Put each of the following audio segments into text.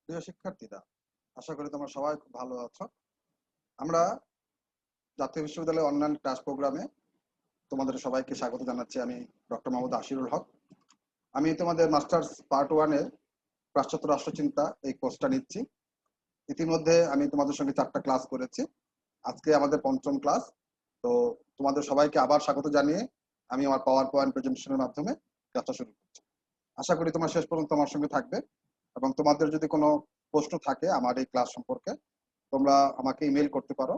প্রিয় শিক্ষার্থীরা, আশা করি তোমরা সবাই খুব ভালো আছো। আমরা জাতীয় বিশ্ববিদ্যালয়ের অনলাইন ক্লাস প্রোগ্রামে তোমাদের সবাইকে স্বাগত জানাচ্ছি। আমি ডক্টর মোহাম্মদ আশিরুল হক। আমি তোমাদের মাস্টার্স পার্ট 1 এর পাশ্চাত্য রাষ্ট্রচিন্তা এই কোর্সটা নিচ্ছি। ইতিমধ্যে আমি তোমাদের সঙ্গে 4টা ক্লাস করেছি। আজকে আমাদের 5ম ক্লাস। তো তোমাদের সবাইকে আবার স্বাগত জানিয়ে আমি আমার পাওয়ার পয়েন্ট প্রেজেন্টেশনের মাধ্যমে ক্লাসটা শুরু করছি। আশা করি তোমরা শেষ পর্যন্ত আমার সঙ্গে থাকবে এবং তোমাদের যদি কোনো প্রশ্ন থাকে আমার এই ক্লাস সম্পর্কে তোমরা আমাকে ইমেল করতে পারো।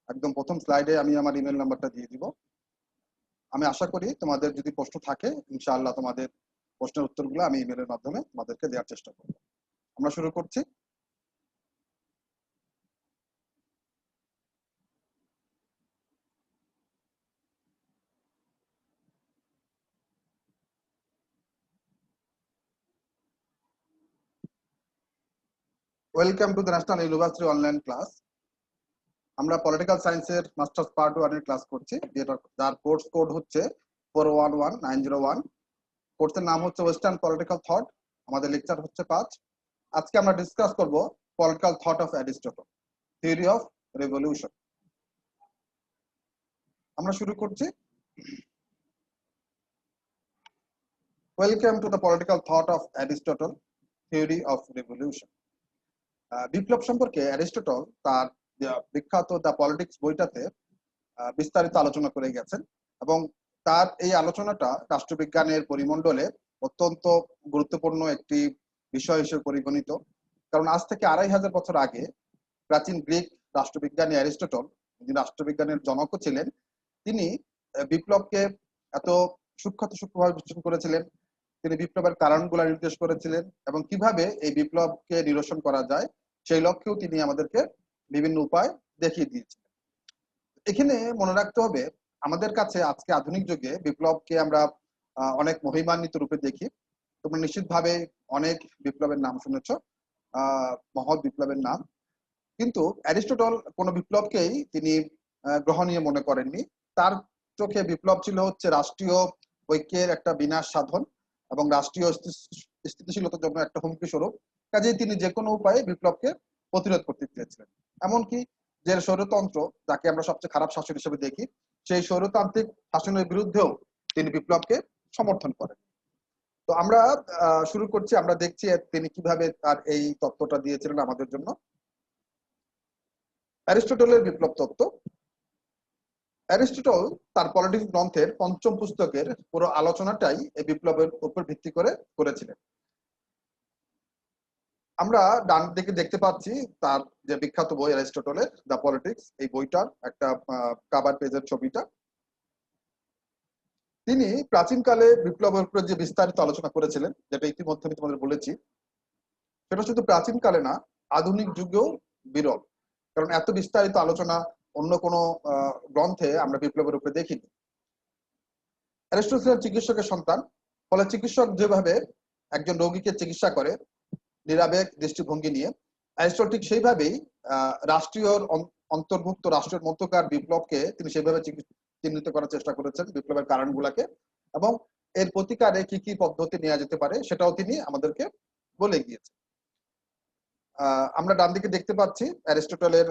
একদম প্রথম স্লাইডে আমি আমার ইমেল নাম্বারটা দিয়ে দিব। আমি আশা করি তোমাদের যদি প্রশ্ন থাকে ইনশাআল্লাহ তোমাদের প্রশ্নের উত্তরগুলো আমি ইমেলের মাধ্যমে তোমাদেরকে দেওয়ার চেষ্টা করব। আমরা শুরু করছি। Welcome to the national university online class. আমরা পলিটিক্যাল সায়েন্সের মাস্টার্স পার্ট 1 এর ক্লাস করছি, যার কোর্স কোড হচ্ছে 411901। কোর্সের নাম হচ্ছে ওয়েস্টার্ন পলিটিক্যাল থট। আমাদের লেকচার হচ্ছে 5। আজকে আমরা ডিসকাস করব political thought of Aristotle, theory of revolution. আমরা শুরু করছি। Welcome to the political thought of Aristotle, theory of revolution. বিপ্লব সম্পর্কে অ্যারিস্টটল তার বিখ্যাত দ্য পলিটিক্স বইটাতে বিস্তারিত আলোচনা করে গেছেন এবং তার এই আলোচনাটা রাষ্ট্রবিজ্ঞানের পরিমণ্ডলে অত্যন্ত গুরুত্বপূর্ণ একটি বিষয় হিসেবে পরিগণিত। কারণ আজ থেকে 2500 বছর আগে প্রাচীন গ্রিক রাষ্ট্রবিজ্ঞানী অ্যারিস্টটল, যিনি রাষ্ট্রবিজ্ঞানের জনকও ছিলেন, তিনি বিপ্লবকে এত সূক্ষ্মভাবে বিশ্লেষণ করেছিলেন। তিনি বিপ্লবের কারণগুলো নির্দেশ করেছিলেন এবং কিভাবে এই বিপ্লবকে নিরসন করা যায় সেই লক্ষ্যেও তিনি আমাদেরকে বিভিন্ন উপায় দেখিয়ে দিয়েছিলেন। এখানে মনে রাখতে হবে, আমাদের কাছে আজকে আধুনিক যুগে বিপ্লবকে আমরা অনেক মহিমান্বিত রূপে দেখি। তোমরা নিশ্চিতভাবে অনেক বিপ্লবের নাম শুনেছ, মহৎ বিপ্লবের নাম। কিন্তু অ্যারিস্টটল কোনো বিপ্লবকেই তিনি গ্রহণীয় মনে করেননি। তার চোখে বিপ্লব ছিল হচ্ছে রাষ্ট্রীয় ঐক্যের একটা বিনাশ সাধন এবং রাষ্ট্রীয় স্থিতিশীলতার জন্য একটা হুমকি স্বরূপ। কাজেই তিনি যে কোনো উপায়ে বিপ্লবকে প্রতিরোধ করতে চেয়েছিলেন। এমনকি যে স্বৈরতন্ত্র, যাকে আমরা সবচেয়ে খারাপ শাসন হিসেবে দেখি, সেই স্বৈরতান্ত্রিক শাসনের বিরুদ্ধেও তিনি বিপ্লবকে সমর্থন করেন। তো আমরা শুরু করছি। আমরা দেখছি তিনি কিভাবে তার এই তত্ত্বটা দিয়েছিলেন আমাদের জন্য। অ্যারিস্টটলের বিপ্লব তত্ত্ব। অ্যারিস্টটল তার পলিটিক্স গ্রন্থের 5ম পুস্তকের পুরো আলোচনাটাই এই বিপ্লবের উপর ভিত্তি করে করেছিলেন। আমরা ডান দিকে দেখতে পাচ্ছি তার যে বিখ্যাত বই অ্যারিস্টটলের দ্য পলিটিক্স, এই বইটার একটা কভার পেজের ছবিটা। তিনি প্রাচীনকালে বিপ্লবের উপরে যে বিস্তারিত আলোচনা করেছিলেন, যেটা ইতিমধ্যে আমি তোমাদের বলেছি, সেটা শুধু প্রাচীনকালে না, আধুনিক যুগেও বিরল। কারণ এত বিস্তারিত আলোচনা অন্য কোনো গ্রন্থে আমরা বিপ্লবের উপরে দেখিনি। অ্যারিস্টটল ছিলেন চিকিৎসকের সন্তান, ফলে চিকিৎসক যেভাবে একজন রোগীকে চিকিৎসা করে নিরাবেগ দৃষ্টিভঙ্গি নিয়ে, অ্যারিস্টটল ঠিক সেইভাবেই রাষ্ট্রীয় অন্তর্ভুক্ত রাষ্ট্রের মধ্যকার বিপ্লবকে তিনি সেইভাবে চিহ্নিত করার চেষ্টা করেছেন, বিপ্লবের কারণগুলোকে, এবং এর প্রতিকারে কি কি পদ্ধতি নেওয়া যেতে পারে সেটাও তিনি আমাদেরকে বলে গিয়েছেন। আমরা ডান দিকে দেখতে পাচ্ছি অ্যারিস্টটলের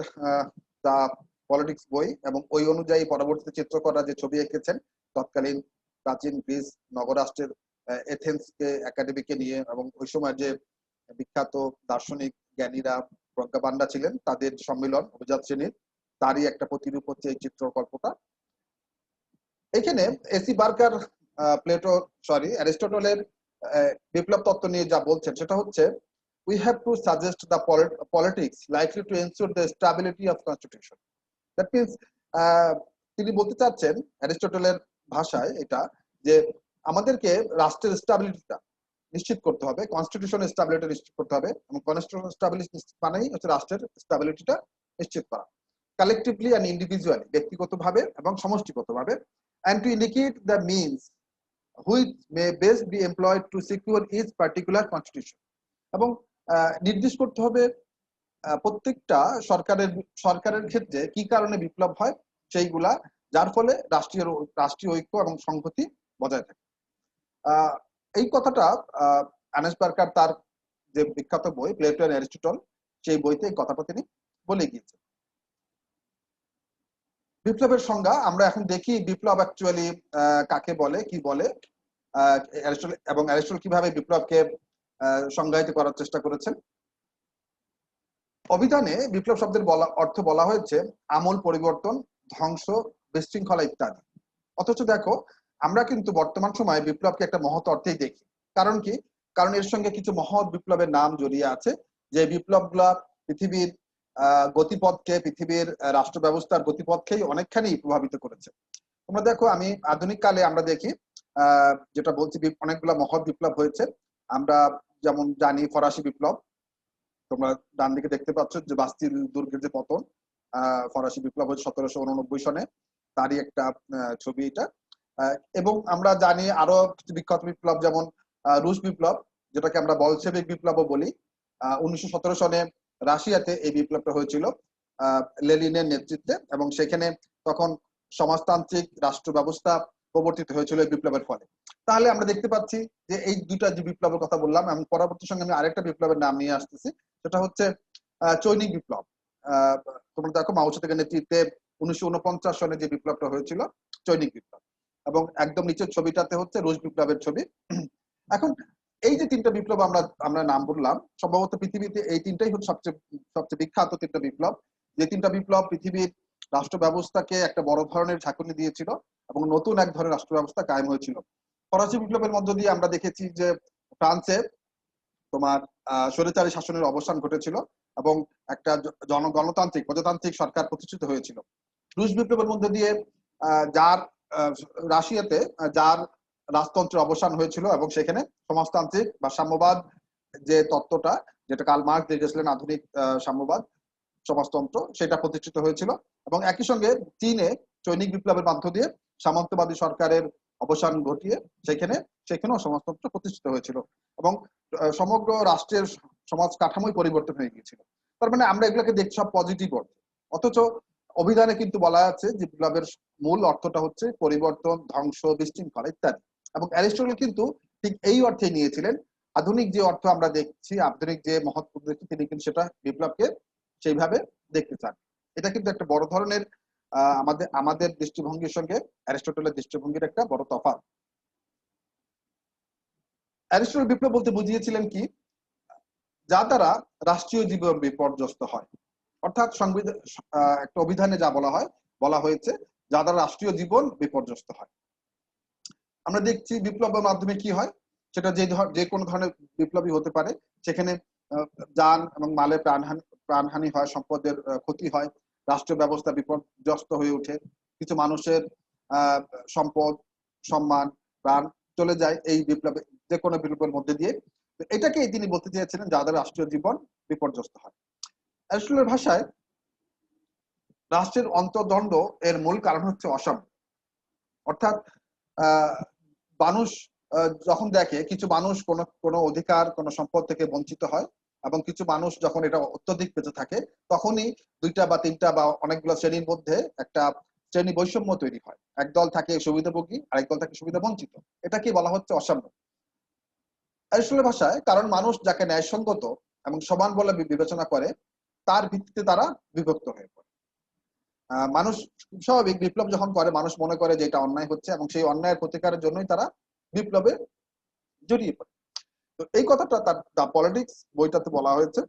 দ্য পলিটিক্স বই, এবং ওই অনুযায়ী পরবর্তীতে চিত্রকররা যে ছবি এঁকেছেন তৎকালীন প্রাচীন গ্রিস নগরাষ্ট্রের এথেন্সকে একাডেমিকে নিয়ে, এবং ওই সময় যে বিখ্যাত দার্শনিক জ্ঞানীরা প্রজ্ঞাপান্ডা ছিলেন তাদের সম্মিলন অভিজাত শ্রেণীর, তারই একটা প্রতিরূপ হচ্ছে এই চিত্রকল্পটা। এখানে এসি বার্কার অ্যারিস্টটলের বিপ্লব তত্ত্ব নিয়ে যা বলছেন সেটা হচ্ছে, we have to suggest the politics likely to ensure the stability of constitution. That means তিনি বলতে চাচ্ছেন অ্যারিস্টটলের ভাষায় এটা, যে আমাদেরকে রাষ্ট্রের স্টেবিলিটিটা নিশ্চিত করতে হবে, কনস্টিটিউশনের স্টেবিলিটি নিশ্চিত করতে হবে, এবং কনস্টিটিউশন স্টেবিলিটি মানেই হচ্ছে রাষ্ট্রের স্টেবিলিটিটা নিশ্চিত করা, কালেকটিভলি এন্ড ইন্ডিভিজুয়ালি, ব্যক্তিগতভাবে এবং সমষ্টিগতভাবে, and to indicate the means which may best be employed to secure each particular constitution. এবং নির্দেশ করতে হবে প্রত্যেকটা সরকারের ক্ষেত্রে কি কারণে বিপ্লব হয় সেইগুলা, যার ফলে রাষ্ট্রীয় ঐক্য এবং সংহতি বজায় থাকে। এই কথাটা আর্নেস্ট বার্কার তার যে বিখ্যাত বই প্লেটো এন্ড অ্যারিস্টটল, সেই বইতে এই কথাটা তিনি বলে গিয়েছেন। বিপ্লবের সংজ্ঞা আমরা এখন দেখি, বিপ্লব অ্যাকচুয়ালি কাকে বলে, কি বলে, অ্যারিস্টটল কিভাবে বিপ্লবকে সংজ্ঞায়িত করার চেষ্টা করেছেন। অভিধানে বিপ্লব শব্দের অর্থ বলা হয়েছে আমূল পরিবর্তন, ধ্বংস, বিশৃঙ্খলা ইত্যাদি। অথচ দেখো, আমরা কিন্তু বর্তমান সময়ে বিপ্লবকে একটা মহৎ অর্থেই দেখি। কারণ কি? কারণ এর সঙ্গে কিছু মহৎ বিপ্লবের নাম জড়িয়ে আছে, যে বিপ্লবগুলা পৃথিবীর গতিপথকে, পৃথিবীর রাষ্ট্র ব্যবস্থার গতিপথকেই অনেকখানি প্রভাবিত করেছে। তোমরা দেখো, আমি আধুনিক কালে আমরা দেখি যেটা বলছি, অনেকগুলা মহৎ বিপ্লব হয়েছে। আমরা যেমন জানি ফরাসি বিপ্লব, তোমরা ডান দিকে দেখতে পাচ্ছ যে বাস্তিল দুর্গের যে পতন, ফরাসি বিপ্লব হয়েছে 1789 সনে, তারই একটা ছবি এটা। এবং আমরা জানি আরো কিছু বিখ্যাত বিপ্লব, যেমন রুশ বিপ্লব, যেটাকে আমরা বলশেভিক বিপ্লবও বলি। 1917 সনে রাশিয়াতে এই বিপ্লবটা হয়েছিল লেনিনের নেতৃত্বে, এবং সেখানে তখন সমাজতান্ত্রিক রাষ্ট্র ব্যবস্থা প্রবর্তিত হয়েছিল এই বিপ্লবের ফলে। তাহলে আমরা দেখতে পাচ্ছি যে এই দুটা যে বিপ্লবের কথা বললাম, আমি পরবর্তী সঙ্গে আমি আরেকটা বিপ্লবের নাম নিয়ে আসতেছি, সেটা হচ্ছে চৈনিক বিপ্লব। তোমরা দেখো, মাও সেতুংয়ের নেতৃত্বে 1949 সনে যে বিপ্লবটা হয়েছিল চৈনিক বিপ্লব, এবং একদম নিচের ছবিটাতে হচ্ছে রুশ বিপ্লবের ছবি। এখন এই যে তিনটা বিপ্লব আমরা নাম বললাম, সম্ভবত পৃথিবীতে এই তিনটাই হচ্ছে সবচেয়ে বিখ্যাত তিনটা বিপ্লব, যে তিনটা বিপ্লব পৃথিবীর রাষ্ট্র ব্যবস্থাকে একটা বড় ধরনের ঝাঁকুনি দিয়েছিল এবং নতুন এক ধরনের রাষ্ট্র ব্যবস্থা কায়েম হয়েছিল। ফরাসি বিপ্লবের মধ্য দিয়ে আমরা দেখেছি যে ফ্রান্সে তোমার স্বৈরাচারী শাসনের অবসান ঘটেছিল এবং একটা গণতান্ত্রিক প্রজাতান্ত্রিক সরকার প্রতিষ্ঠিত হয়েছিল। রুশ বিপ্লবের মধ্যে দিয়ে যার রাশিয়াতে যার রাজতন্ত্রের অবসান হয়েছিল এবং সেখানে সমাজতান্ত্রিক বা সাম্যবাদ যে তত্ত্বটা, যেটা কার্ল মার্কস দিয়ে গেছিলেন আধুনিক সাম্যবাদ সমাজতন্ত্র, সেটা প্রতিষ্ঠিত হয়েছিল। এবং একই সঙ্গে চীনে চৈনিক বিপ্লবের মধ্য দিয়ে সামন্তবাদী সরকারের অবসান ঘটিয়ে সেখানেও সমাজতন্ত্র প্রতিষ্ঠিত হয়েছিল এবং সমগ্র রাষ্ট্রের সমাজ কাঠামোই পরিবর্তন হয়ে গিয়েছিল। তার মানে আমরা এগুলোকে দেখছি সব পজিটিভ অর্থে। অথচ অভিধানে কিন্তু বলা আছে যে বিপ্লবের মূল অর্থটা হচ্ছে পরিবর্তন, ধ্বংস, বিশৃঙ্খলা ইত্যাদি। এবং অ্যারিস্টটল কিন্তু ঠিক এই অর্থে নিয়েছিলেন। আধুনিক যে অর্থ আমরা দেখছি, আধুনিক যে মহৎ দেখছি, তিনি কিন্তু সেটা বিপ্লবকে সেইভাবে দেখতে চান। এটা কিন্তু একটা বড় ধরনের আমাদের দৃষ্টিভঙ্গির সঙ্গে অ্যারিস্টটলের দৃষ্টিভঙ্গির একটা বড় তফাৎ। অ্যারিস্টটল বিপ্লব বলতে বুঝিয়েছিলেন কি? যা দ্বারা রাষ্ট্রীয় জীবন বিপর্যস্ত হয়। অর্থাৎ সংবিধান, একটা অভিধানে যা বলা হয়েছে, যা দ্বারা রাষ্ট্রীয় জীবন বিপর্যস্ত হয়। আমরা দেখছি বিপ্লবের মাধ্যমে কি হয়, সেটা যে কোনো ধরনের বিপ্লবই হতে পারে। সেখানে যান এবং মালের প্রাণহানি হয়, সম্পদের ক্ষতি হয়, রাষ্ট্রীয় ব্যবস্থা বিপর্যস্ত হয়ে ওঠে, কিছু মানুষের সম্পদ, সম্মান, প্রাণ চলে যায় এই বিপ্লবে, যে কোনো বিপ্লবের মধ্যে দিয়ে। এটাকেই তিনি বলতে চেয়েছিলেন, যাদের রাষ্ট্রীয় জীবন বিপর্যস্ত হয়। অ্যারিস্টটলের ভাষায় রাষ্ট্রের অন্তর্দ্বন্দ্ব এর মূল কারণ হচ্ছে অসাম্য। অর্থাৎ মানুষ যখন দেখে কিছু মানুষ কোনো অধিকার, কোনো সম্পদ থেকে বঞ্চিত হয়, এবং কিছু মানুষ যখন এটা অত্যধিক বেঁচে থাকে, তখনই দুইটা বা তিনটা বা অনেকগুলো শ্রেণীর মধ্যে একটা শ্রেণী বৈষম্য তৈরি হয়। একদল থাকে সুবিধাভোগী, আরেক দল থাকে সুবিধা বঞ্চিত। এটাকে বলা হচ্ছে অসাম্য অ্যারিস্টটলের ভাষায়। কারণ মানুষ যাকে ন্যায়সঙ্গত এবং সমান বলে বিবেচনা করে, তার ভিত্তিতে তারা বিভক্ত হয়ে পড়ে। মানুষ স্বাভাবিক, বিপ্লব যখন করে মানুষ মনে করে যে এটা অন্যায় হচ্ছে, এবং সেই অন্যায়ের প্রতিকারের জন্যই তারা বিপ্লবে জড়িয়ে পড়ে। তো এই কথাটা তার দ্য পলিটিক্স বইটাতে বলা হয়েছে,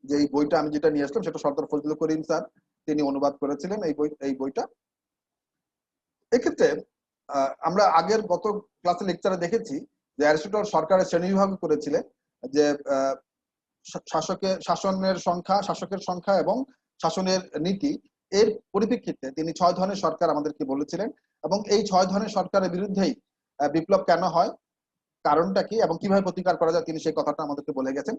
যে এই বইটা আমি যেটা নিয়ে আসলাম সেটা সরদার ফজলুল করিম স্যার তিনি অনুবাদ করেছিলেন এই বইটা। এক্ষেত্রে আমরা আগের গত ক্লাসে লেকচারে দেখেছি যে অ্যারিস্টটল সরকারের শ্রেণীবিভাগ করেছিলেন, যে শাসকের সংখ্যা এবং শাসনের নীতি, এর পরিপ্রেক্ষিতে তিনি 6 ধরনের সরকার আমাদেরকে বলেছিলেন, এবং এই 6 ধরনের সরকারের বিরুদ্ধেই বিপ্লব কেন হয়, কারণটা কি এবং কিভাবে প্রতিকার করা যায়, তিনি সেই কথাটা আমাদেরকে বলে গেছেন।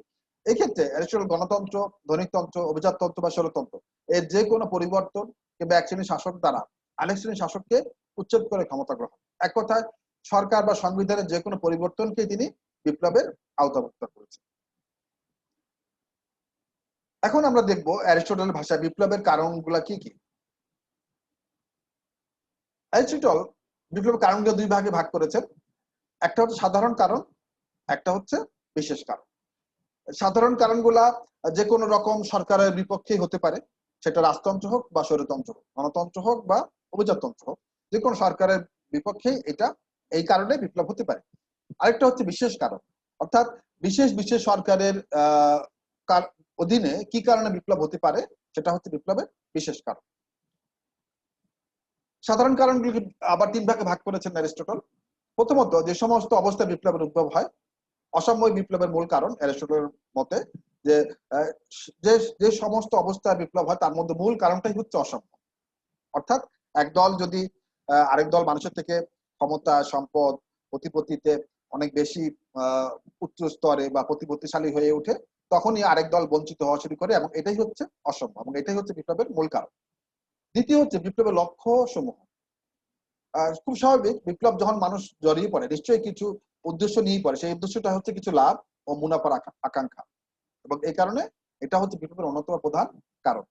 এই ক্ষেত্রে অ্যারিস্টটল গণতন্ত্র, ধনিকতন্ত্র, অভিজাততন্ত্র বা ষোলতন্ত্র এর যে কোনো পরিবর্তন কিংবা এক শ্রেণীর শাসক দ্বারা আরেক শ্রেণীর শাসককে উচ্ছেদ করে ক্ষমতা গ্রহণ, এক কথায় সরকার বা সংবিধানের যে কোনো পরিবর্তনকে তিনি বিপ্লবের আওতাভুক্ত করেছেন। এখন আমরা দেখব অ্যারিস্টটলের ভাষায় বিপ্লবের কারণগুলা কি কি। অ্যারিস্টটল বিপ্লবের কারণগুলো দুই ভাগে ভাগ করেছেন। একটা হচ্ছে সাধারণ কারণ, একটা হচ্ছে বিশেষ কারণ। সাধারণ কারণগুলা যে কোনো রকম সরকারের বিপক্ষেই হতে পারে, সেটা রাজতন্ত্র হোক বা স্বৈরতন্ত্র হোক, গণতন্ত্র হোক বা অভিজাততন্ত্র হোক, যে কোনো সরকারের বিপক্ষেই এটা এই কারণে বিপ্লব হতে পারে। আরেকটা হচ্ছে বিশেষ কারণ, অর্থাৎ বিশেষ বিশেষ সরকারের অধীনে কি কারণে বিপ্লব হতে পারে, সেটা হচ্ছে বিপ্লবের বিশেষ কারণ। সাধারণ কারণগুলি আবার 3 ভাগে ভাগ করেছেন অ্যারিস্টটল। প্রথমত, যে সমস্ত অবস্থায় বিপ্লবের উদ্ভব হয়, অসাময়িক বিপ্লবের মূল কারণ অ্যারিস্টটলের মতে যে যে সমস্ত অবস্থায় বিপ্লব হয় তার মধ্যে মূল কারণটাই হচ্ছে অসাম্য। অর্থাৎ এক দল যদি আরেক দল মানুষের থেকে ক্ষমতা, সম্পদ, প্রতিপত্তিতে অনেক বেশি উচ্চ স্তরে বা প্রতিপত্তিশালী হয়ে ওঠে, তখনই আরেক দল বঞ্চিত হওয়া শুরু করে, এবং এটাই হচ্ছে অসাম্য, এবং এটাই হচ্ছে বিপ্লবের মূল কারণ। দ্বিতীয় হচ্ছে বিপ্লবের লক্ষ্য সমূহ। খুব স্বাভাবিক, বিপ্লব যখন মানুষ জড়িয়ে পড়ে নিশ্চয়ই কিছু উদ্দেশ্য নিয়ে পড়ে, সেই উদ্দেশ্যটা হচ্ছে কিছু লাভ ও মুনাফার আকাঙ্ক্ষা, এবং এই কারণে এটা হচ্ছে বিপ্লবের অন্যতম প্রধান কারণ।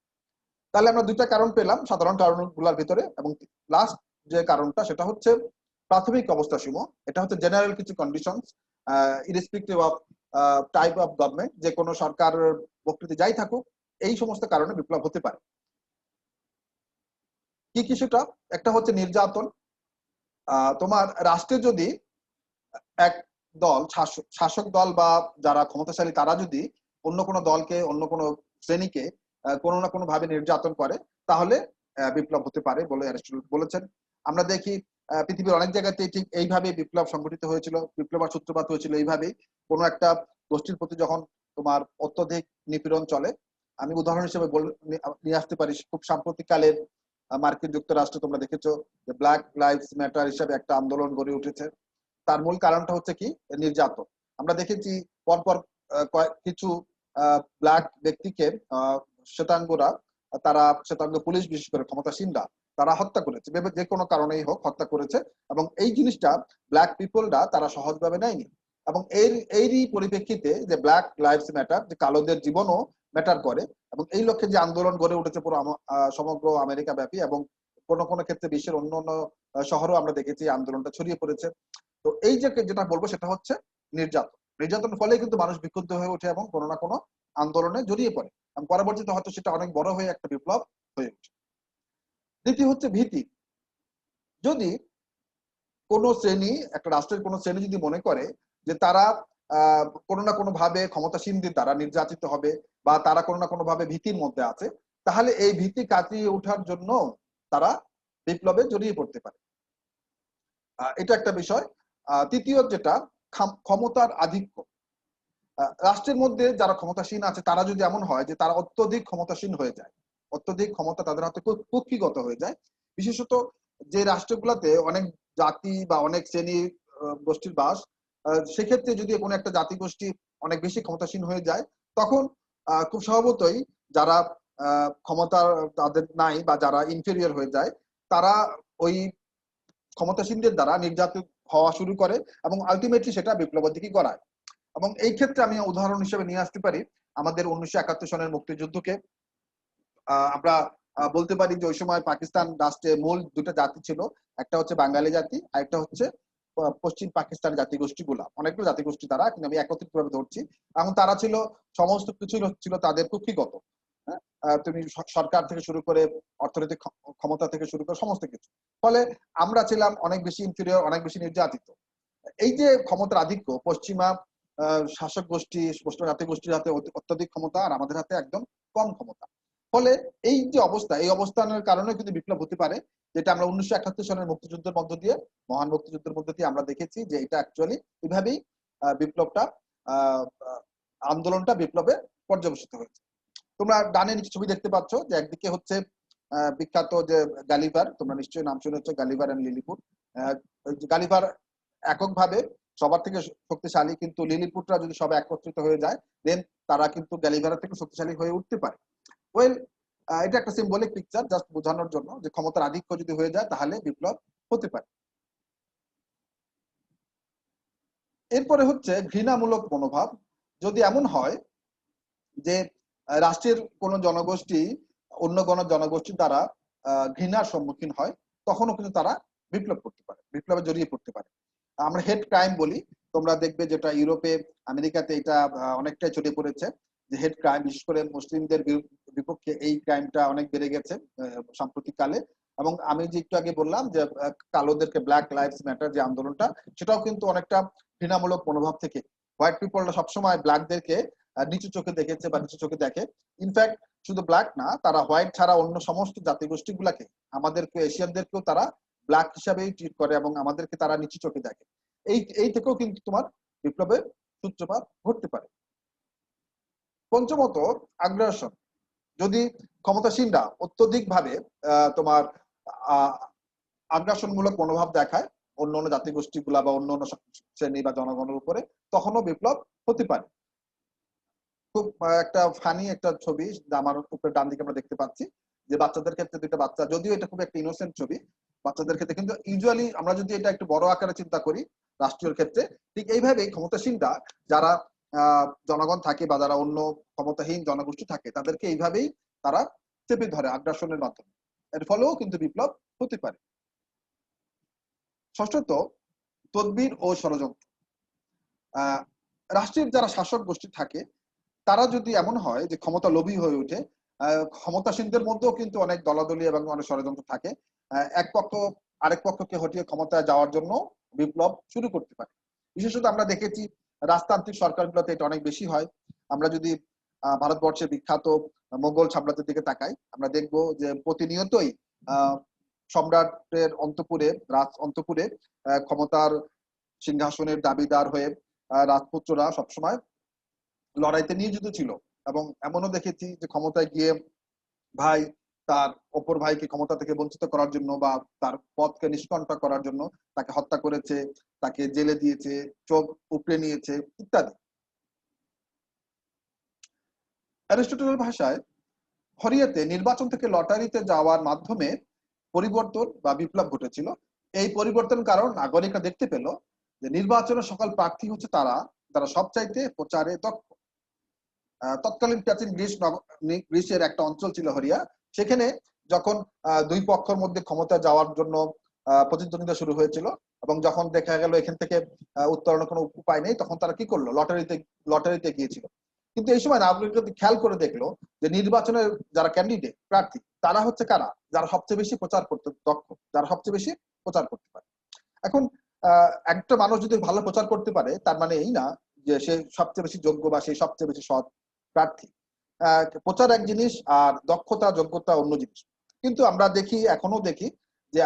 তাহলে আমরা 2টা কারণ পেলাম সাধারণ কারণগুলোর ভিতরে, এবং লাস্ট যে কারণটা সেটা হচ্ছে প্রাথমিক অবস্থা সমূহ। এটা হচ্ছে জেনারেল কিছু conditions, irrespective of type of government, যে কোনো সরকার প্রকৃতি যাই থাকুক, এই সমস্ত কারণে বিপ্লব হতে পারে। কি কি সেটা? একটা হচ্ছে নির্যাতন। তোমার রাষ্ট্রে যদি এক দল, শাসক দল বা যারা ক্ষমতাশালী, তারা যদি অন্য কোনো দলকে, অন্য কোনো শ্রেণীকে কোনো না কোনো ভাবে নির্যাতন করে, তাহলে বিপ্লব হতে পারে বলে অ্যারিস্টটল বলেছেন। আমরা দেখি পৃথিবীর অনেক জায়গাতেই ঠিক এইভাবে বিপ্লব সংঘটিত হয়েছিল, বিপ্লবের সূত্রপাত হয়েছিল এইভাবেই। কোনো একটা গোষ্ঠীর প্রতি যখন তোমার অত্যধিক নিপীড়ন চলে, আমি উদাহরণ হিসেবে নিয়ে আসতে পারি খুব সাম্প্রতিককালের মার্কিন যুক্তরাষ্ট্রে তোমরা দেখেছো যে ব্ল্যাক লাইভস ম্যাটার হিসাবে একটা আন্দোলন গড়ে উঠেছে। তার মূল কারণটা হচ্ছে কি? নির্যাতন। আমরা দেখেছি পরপর কিছু ব্ল্যাক ব্যক্তিকে শ্বেতাঙ্গরা, তারা শ্বেতাঙ্গ পুলিশ, বিশেষ করে ক্ষমতাসীনরা, তারা হত্যা করেছে, যে কোনো কারণেই হোক হত্যা করেছে, এবং এই জিনিসটা ব্ল্যাক পিপলরা তারা সহজভাবে নেয়নি। এবং এরই পরিপ্রেক্ষিতে যে ব্ল্যাক লাইভস ম্যাটার, যে কালোদের জীবনও ম্যাটার করে, এবং এই লক্ষ্যে যে আন্দোলন গড়ে উঠেছে পুরো সমগ্র আমেরিকা ব্যাপী, এবং কোনো কোনো ক্ষেত্রে বিশ্বের অন্য অন্য শহরেও আমরা দেখেছি আন্দোলনটা ছড়িয়ে পড়েছে। তো এই যে যেটা বলবো সেটা হচ্ছে নির্যাতন। নির্যাতনের ফলে কিন্তু মানুষ বিক্ষুব্ধ হয়ে ওঠে এবং কোনো না কোনো আন্দোলনে জড়িয়ে পড়ে, এবং পরবর্তীতে হয়তো সেটা অনেক বড় হয়ে একটা বিপ্লব হয়ে ওঠে। দ্বিতীয় হচ্ছে ভীতি। যদি কোনো শ্রেণী, একটা রাষ্ট্রের কোনো শ্রেণী যদি মনে করে যে তারা কোনো না কোনো ভাবে ক্ষমতাসীনদের দ্বারা নির্যাতিত হবে, বা তারা কোনো না কোনো ভাবে ভীতির মধ্যে আছে, তাহলে এই ভীতি কাটিয়ে ওঠার জন্য তারা বিপ্লবে জড়িয়ে পড়তে পারে। এটা একটা বিষয়। তৃতীয় যেটা, ক্ষমতার আধিক্য। রাষ্ট্রের মধ্যে যারা ক্ষমতাসীন আছে তারা যদি এমন হয় যে তারা অত্যধিক ক্ষমতাসীন হয়ে যায়, অত্যধিক ক্ষমতা তাদের হাতে কুক্ষিগত হয়ে যায়, বিশেষত যে রাষ্ট্রগুলোতে অনেক জাতি বা অনেক শ্রেণী গোষ্ঠীর বাস, সেক্ষেত্রে যদি কোনো একটা জাতি গোষ্ঠী অনেক বেশি ক্ষমতাসীন হয়ে যায়, তখন খুব স্বভাবতই যারা ক্ষমতা তাদের নাই বা যারা ইনফেরিয়র হয়ে যায়, তারা ওই ক্ষমতাসীনদের দ্বারা নির্যাতিত হওয়া শুরু করে, এবং আলটিমেটলি সেটা বিপ্লবের দিকে গড়ায়। এবং এই ক্ষেত্রে আমি উদাহরণ হিসেবে নিয়ে আসতে পারি আমাদের 1971 সনের মুক্তিযুদ্ধকে। আমরা বলতে পারি যে ওই সময় পাকিস্তান রাষ্ট্রে মূল 2টা জাতি ছিল, একটা হচ্ছে বাঙালি জাতি, আর একটা হচ্ছে পশ্চিম পাকিস্তান জাতিগোষ্ঠীগুলা, অনেকগুলো জাতিগোষ্ঠী তারা, কিন্তু আমি একত্রিত ভাবে ধরছি। এবং তারা ছিল, সমস্ত কিছু ছিল তাদের কুক্ষিগত। তুমি সরকার থেকে শুরু করে অর্থনৈতিক ক্ষমতা থেকে শুরু করে সমস্ত কিছু। ফলে আমরা ছিলাম অনেক বেশি ইনফেরিয়র, অনেক বেশি নির্যাতিত। এই যে ক্ষমতার আধিক্য, পশ্চিমা শাসক গোষ্ঠী, পশ্চিমা জাতিগোষ্ঠীর হাতে অত্যাধিক ক্ষমতা, আর আমাদের হাতে একদম কম ক্ষমতা। ফলে এই যে অবস্থা, এই অবস্থানের কারণে কিন্তু বিপ্লব হতে পারে, যেটা আমরা 1971 সনের মুক্তিযুদ্ধের মধ্য দিয়ে, মহান মুক্তিযুদ্ধের মধ্য দিয়ে আমরা দেখেছি যে এটা অ্যাকচুয়ালি এভাবেই বিপ্লবটা, আন্দোলনটা বিপ্লবে পর্যবেসিত হয়েছে। তোমরা ডানে নিচে ছবি দেখতে পাচ্ছ যে একদিকে হচ্ছে বিখ্যাত যে গালিভার, তোমরা নিশ্চয়ই নাম শুনেছ, গালিভার এন্ড লিলিপুট। গালিভার এককভাবে সবার থেকে শক্তিশালী, কিন্তু লিলিপুটরা যদি সবাই একত্রিত হয়ে যায়, দেন তারা কিন্তু গ্যালিভারের থেকে শক্তিশালী হয়ে উঠতে পারে। ওয়েল, এটা একটা সিম্বলিক পিকচার, জাস্ট বোঝানোর জন্য যে ক্ষমতার আধিক্য যদি হয়ে যায় তাহলে বিপ্লব হতে পারে। এরপরে হচ্ছে ঘৃণামূলক মনোভাব। যদি এমন হয় যে রাষ্ট্রের কোন জনগোষ্ঠী অন্য কোন জনগোষ্ঠীর দ্বারা ঘৃণার সম্মুখীন হয়, তখনও কিন্তু তারা বিপ্লব করতে পারে, বিপ্লবে জড়িয়ে পড়তে পারে। আমরা হেড ক্রাইম বলি, তোমরা দেখবে যেটা ইউরোপে, আমেরিকাতে এটা অনেকটাই ছড়িয়ে পড়েছে, যে হেড ক্রাইম, বিশেষ করে মুসলিমদের বিপক্ষে এই ক্রাইমটা অনেক বেড়ে গেছে সাম্প্রতিক কালে। এবং আমি যে একটু আগে বললাম যে কালোদেরকে ব্ল্যাক লাইভস ম্যাটার যে আন্দোলনটা, সেটাও কিন্তু অনেকটা ঘৃণামূলক মনোভাব থেকে। হোয়াইট পিপলরা সবসময় ব্ল্যাকদেরকে নিচু চোখে দেখেছে বা নিচু চোখে দেখে। ইনফ্যাক্ট শুধু ব্ল্যাক না, তারা হোয়াইট ছাড়া অন্য সমস্ত জাতিগোষ্ঠীগুলাকে, আমাদেরকে এশিয়ানদেরকেও তারা ব্ল্যাক হিসাবেই ট্রিট করে এবং আমাদেরকে তারা নিচু চোখে দেখে। এই থেকেও কিন্তু তোমার বিপ্লবের সূত্রপাত ঘটতে পারে। পঞ্চমত, আগ্রাসন। যদি ক্ষমতাসীনরা অত্যধিক ভাবে তোমার আগ্রাসনমূলক মনোভাব দেখায় অন্য অন্য জাতিগোষ্ঠীগুলা বা অন্য অন্য শ্রেণী বা জনগণের উপরে, তখনও বিপ্লব হতে পারে। খুব একটা ফানি একটা ছবি আমার উপরে ডান দিকে আমরা দেখতে পাচ্ছি, যে বাচ্চাদের ক্ষেত্রে দুইটা বাচ্চা, যদিও এটা খুব একটা ইনোসেন্ট ছবি বাচ্চাদের ক্ষেত্রে, কিন্তু ইউজুয়ালি আমরা যদি এটা একটু বড় আকারে চিন্তা করি রাষ্ট্রীয় ক্ষেত্রে, ঠিক এইভাবেই ক্ষমতাসীনরা যারা জনগণ থাকে বা যারা অন্য ক্ষমতাহীন জনগোষ্ঠী থাকে, তাদেরকে এইভাবেই তারা চেপে ধরে আগ্রাসনের মাধ্যমে। এর ফলেও কিন্তু বিপ্লব হতে পারে। ষষ্ঠত, তদবির ও ষড়যন্ত্র। রাষ্ট্রের যারা শাসক গোষ্ঠী থাকে, তারা যদি এমন হয় যে ক্ষমতা লোভী হয়ে ওঠে, ক্ষমতাসীনদের মধ্যেও কিন্তু অনেক দলাদলি এবং অনেক ষড়যন্ত্র থাকে, এক পক্ষ আরেক পক্ষকে হটিয়ে ক্ষমতায় যাওয়ার জন্য বিপ্লব শুরু করতে পারে। বিশেষত আমরা দেখেছি রাজতান্ত্রিক সরকারগুলোতে এটা অনেক বেশি হয়। আমরা যদি ভারতবর্ষের বিখ্যাত মোগল সাম্রাজ্যের দিকে তাকাই, আমরা দেখব যে প্রতিনিয়তই সম্রাটের অন্তপুরে, রাজ অন্তপুরে ক্ষমতার সিংহাসনের দাবিদার হয়ে রাজপুত্ররা সবসময় লড়াইতে নিয়োজিত ছিল। এবং এমনও দেখেছি যে ক্ষমতায় গিয়ে ভাই তার অপর ভাইকে ক্ষমতা থেকে বঞ্চিত করার জন্য বা তার পদকে নিষ্কণ্টক করার জন্য তাকে হত্যা করেছে, তাকে জেলে দিয়েছে, চোখ উপড়ে নিয়েছে ইত্যাদি। অ্যারিস্টটলের ভাষায় হরিয়াতে নির্বাচন থেকে লটারিতে যাওয়ার মাধ্যমে পরিবর্তন বা বিপ্লব ঘটেছিল। এই পরিবর্তন কারণ নাগরিকরা দেখতে পেল যে নির্বাচনের সকল প্রার্থী হচ্ছে তারা যারা সবচাইতে প্রচারে দক্ষ। তৎকালীন প্রাচীন গ্রিসের একটা অঞ্চল ছিল হরিয়া। সেখানে যখন দুই পক্ষের মধ্যে ক্ষমতা যাওয়ার জন্য প্রতিদ্বন্দ্বিতা শুরু হয়েছিল এবং যখন দেখা গেল এখান থেকে উত্তরণের কোনো উপায় নেই, তখন তারা কি করলো, লটারিতে গিয়েছিল। কিন্তু এই সময় নাগরিক যদি খেয়াল করে দেখলো যে নির্বাচনের যারা ক্যান্ডিডেট প্রার্থী, তারা হচ্ছে কারা, যারা সবচেয়ে বেশি প্রচার করতে দক্ষ, যারা সবচেয়ে বেশি প্রচার করতে পারে। এখন একটা মানুষ যদি ভালো প্রচার করতে পারে, তার মানে এই না যে সে সবচেয়ে বেশি যোগ্য বা সে সবচেয়ে বেশি সৎ প্রার্থী। প্রচার এক জিনিস আর দক্ষতা যোগ্যতা অন্য জিনিস। কিন্তু আমরা দেখি, এখনো দেখি যে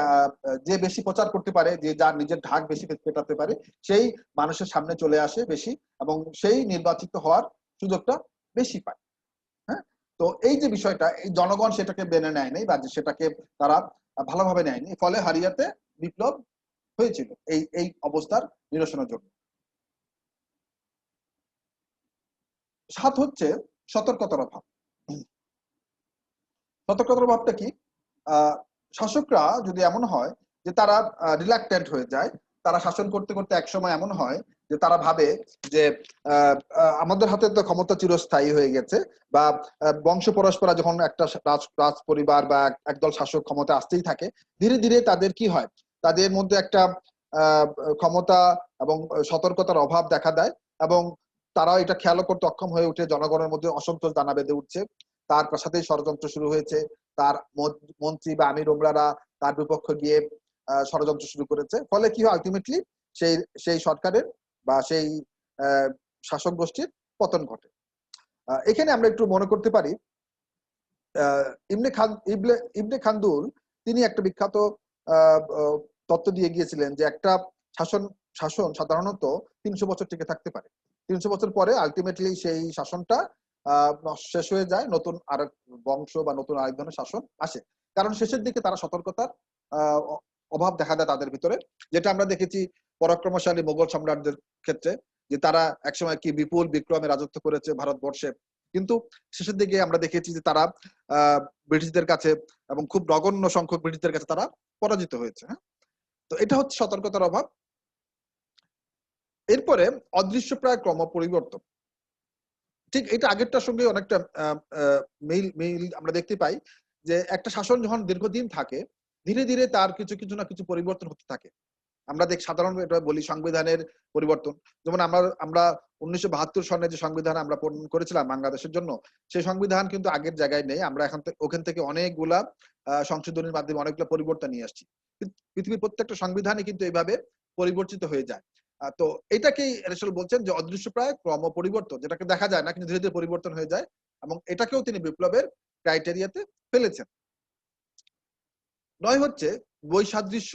যে বেশি প্রচার করতে পারে, যে যার নিজের ঢাক বেশি পেটাতে পারে, সেই মানুষের সামনে চলে আসে বেশি এবং সেই নির্বাচিত হওয়ার সুযোগটা বেশি পায়। হ্যাঁ, তো এই যে বিষয়টা, এই জনগণ সেটাকে মেনে নেয়নি বা সেটাকে তারা ভালোভাবে নেয়নি, ফলে হারিয়াতে বিপ্লব হয়েছিল এই এই অবস্থার নিরসনের জন্য। সাত হচ্ছে সতর্কতার অভাব। সতর্কতার অভাবটা কি? শাসকরা যদি এমন হয় যে তারা রিলাক্টেন্ট হয়ে যায়, তারা শাসন করতে করতে একসময় এমন হয় যে তারা ভাবে যে আমাদের হাতে তো ক্ষমতা চিরস্থায়ী হয়ে গেছে, বা বংশ পরস্পরা যখন একটা রাজ পরিবার বা একদল শাসক ক্ষমতা আসতেই থাকে, ধীরে ধীরে তাদের কি হয়, তাদের মধ্যে একটা ক্ষমতা এবং সতর্কতার অভাব দেখা দেয় এবং তারা এটা খেয়াল করতে অক্ষম হয়ে উঠে, জনগণের মধ্যে অসন্তোষ দানা বেঁধে উঠছে, তার সাথেই ষড়যন্ত্র শুরু হয়েছে, তার মন্ত্রী বা আমির ওমরারা তার বিপক্ষে গিয়ে ষড়যন্ত্র শুরু করেছে। ফলে কি হয়, আলটিমেটলি সেই সেই সরকারের বা সেই শাসক গোষ্ঠীর পতন ঘটে। এখানে আমরা একটু মনে করতে পারি ইবনে খালদুন তিনি একটা বিখ্যাত তত্ত্ব দিয়ে গিয়েছিলেন যে একটা শাসন সাধারণত 300 বছর টিকে থাকতে পারে। 300 বছর পরে আলটিমেটলি সেই শাসনটা শেষ হয়ে যায়, নতুন আরেক বংশ বা নতুন আরেক ধরনের শাসন আসে। কারণ শেষের দিকে তারা সতর্কতার অভাব দেখা দেয় তাদের ভিতরে, যেটা আমরা দেখেছি পরাক্রমশালী মোগল সম্রাটদের ক্ষেত্রে, যে তারা একসময় কি বিপুল বিক্রমে রাজত্ব করেছে ভারতবর্ষে, কিন্তু শেষের দিকে আমরা দেখেছি যে তারা ব্রিটিশদের কাছে এবং খুব নগণ্য সংখ্যক ব্রিটিশদের কাছে তারা পরাজিত হয়েছে। হ্যাঁ, তো এটা হচ্ছে সতর্কতার অভাব। এরপরে অদৃশ্যপ্রায় ক্রম পরিবর্তন। ঠিক এটা আগেরটার সঙ্গে অনেকটা মিল আমরা দেখতে পাই, যে একটা শাসন যখন দীর্ঘদিন থাকে, ধীরে ধীরে তার কিছু না কিছু পরিবর্তন হতে থাকে। আমরা সাধারণ এটা বলি সংবিধানের পরিবর্তন। যেমন আমরা 1972 সনে যে সংবিধান আমরা প্রণয়ন করেছিলাম বাংলাদেশের জন্য, সেই সংবিধান কিন্তু আগের জায়গায় নেই। আমরা ওখান থেকে অনেকগুলা সংশোধনীর মাধ্যমে অনেকগুলা পরিবর্তন নিয়ে আসছি। পৃথিবীর প্রত্যেকটা সংবিধানই কিন্তু এভাবে পরিবর্তিত হয়ে যায়। তো এটাকেই এরিস্টটল বলছেন যে অদৃশ্যপ্রায় ক্রম পরিবর্তন, যেটাকে দেখা যায় না কিন্তু ধীরে ধীরে পরিবর্তন হয়ে যায়, এবং এটাকেও তিনি বিপ্লবের ক্রাইটেরিয়াতে ফেলেছেন। 9 হচ্ছে বৈসাদৃশ্য,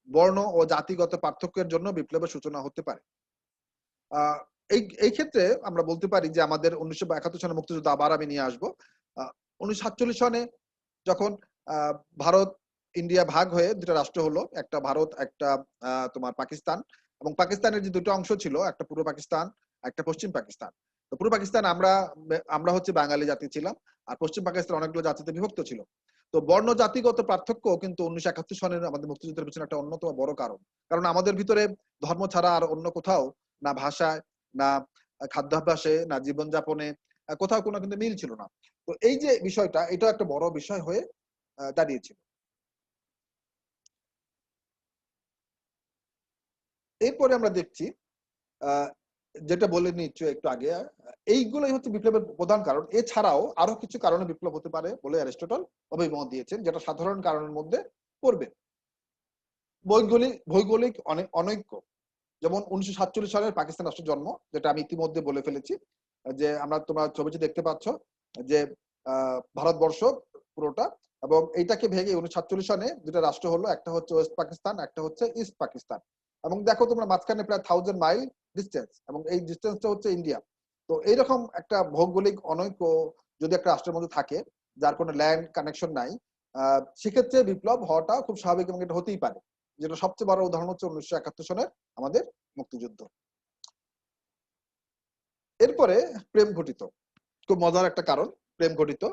বর্ণ ও জাতিগত পার্থক্যের জন্য বিপ্লবের সূচনা হতে পারে। এই ক্ষেত্রে আমরা বলতে পারি যে আমাদের 1971 সনে মুক্তিযুদ্ধ আবার আমি নিয়ে আসবো। 1947 সনে যখন ভারত ইন্ডিয়া ভাগ হয়ে দুটো রাষ্ট্র হলো, একটা ভারত, একটা তোমার পাকিস্তান, এবং পাকিস্তানের যে দুটো অংশ ছিল, একটা পূর্ব পাকিস্তান, একটা পশ্চিম পাকিস্তান। তো পূর্ব পাকিস্তান আমরা হচ্ছে বাঙালি জাতি ছিলাম, আর পশ্চিম পাকিস্তান অনেকগুলো জাতিতে বিভক্ত ছিল। তো বর্ণ জাতিগত পার্থক্য কিন্তু 1971 সনের আমাদের মুক্তিযুদ্ধের পিছনে একটা অন্যতম বড় কারণ। কারণ আমাদের ভিতরে ধর্ম ছাড়া আর অন্য কোথাও না ভাষায়, না খাদ্যাভ্যাসে, না জীবনযাপনে কোথাও কোনো কিন্তু মিল ছিল না। তো এই যে বিষয়টা, এটা একটা বড় বিষয় হয়ে দাঁড়িয়েছিল। এরপরে আমরা দেখছি যেটা বলে নিচ্ছি একটু আগে, এইগুলোই হচ্ছে বিপ্লবের প্রধান কারণ। এছাড়াও আরো কিছু কারণে বিপ্লব হতে পারে বলে অ্যারিস্টটল অভিমত দিয়েছেন, যেটা সাধারণ কারণের মধ্যে পড়বে। ভৌগোলিক অনৈক্য, যেমন 1947 সালের পাকিস্তান রাষ্ট্রের জন্ম, যেটা আমি ইতিমধ্যে বলে ফেলেছি, যে তোমরা ছবিটি দেখতে পাচ্ছ যে ভারতবর্ষ পুরোটা, এবং এইটাকে ভেঙে 1947 সনে দুটো রাষ্ট্র হলো, একটা হচ্ছে ওয়েস্ট পাকিস্তান, একটা হচ্ছে ইস্ট পাকিস্তান। এবং দেখো তোমরা মাঝখানে প্রায় 1000 মাইল ডিস্টেন্স, এবং এই ডিস্টেন্সটা হচ্ছে ইন্ডিয়া। তো এইরকম একটা ভৌগোলিক অনৈক্য যদি একটা রাষ্ট্রের মধ্যে থাকে, যার কোনো ল্যান্ড কানেকশন নাই, সেক্ষেত্রে বিপ্লব হওয়াটা খুব স্বাভাবিক, এবং এটা হতেই পারে। যেটা সবচেয়ে বড় উদাহরণ হচ্ছে 1971 সনের আমাদের মুক্তিযুদ্ধ। এরপরে প্রেম ঘটিত, খুব মজার একটা কারণ, প্রেম ঘটিত।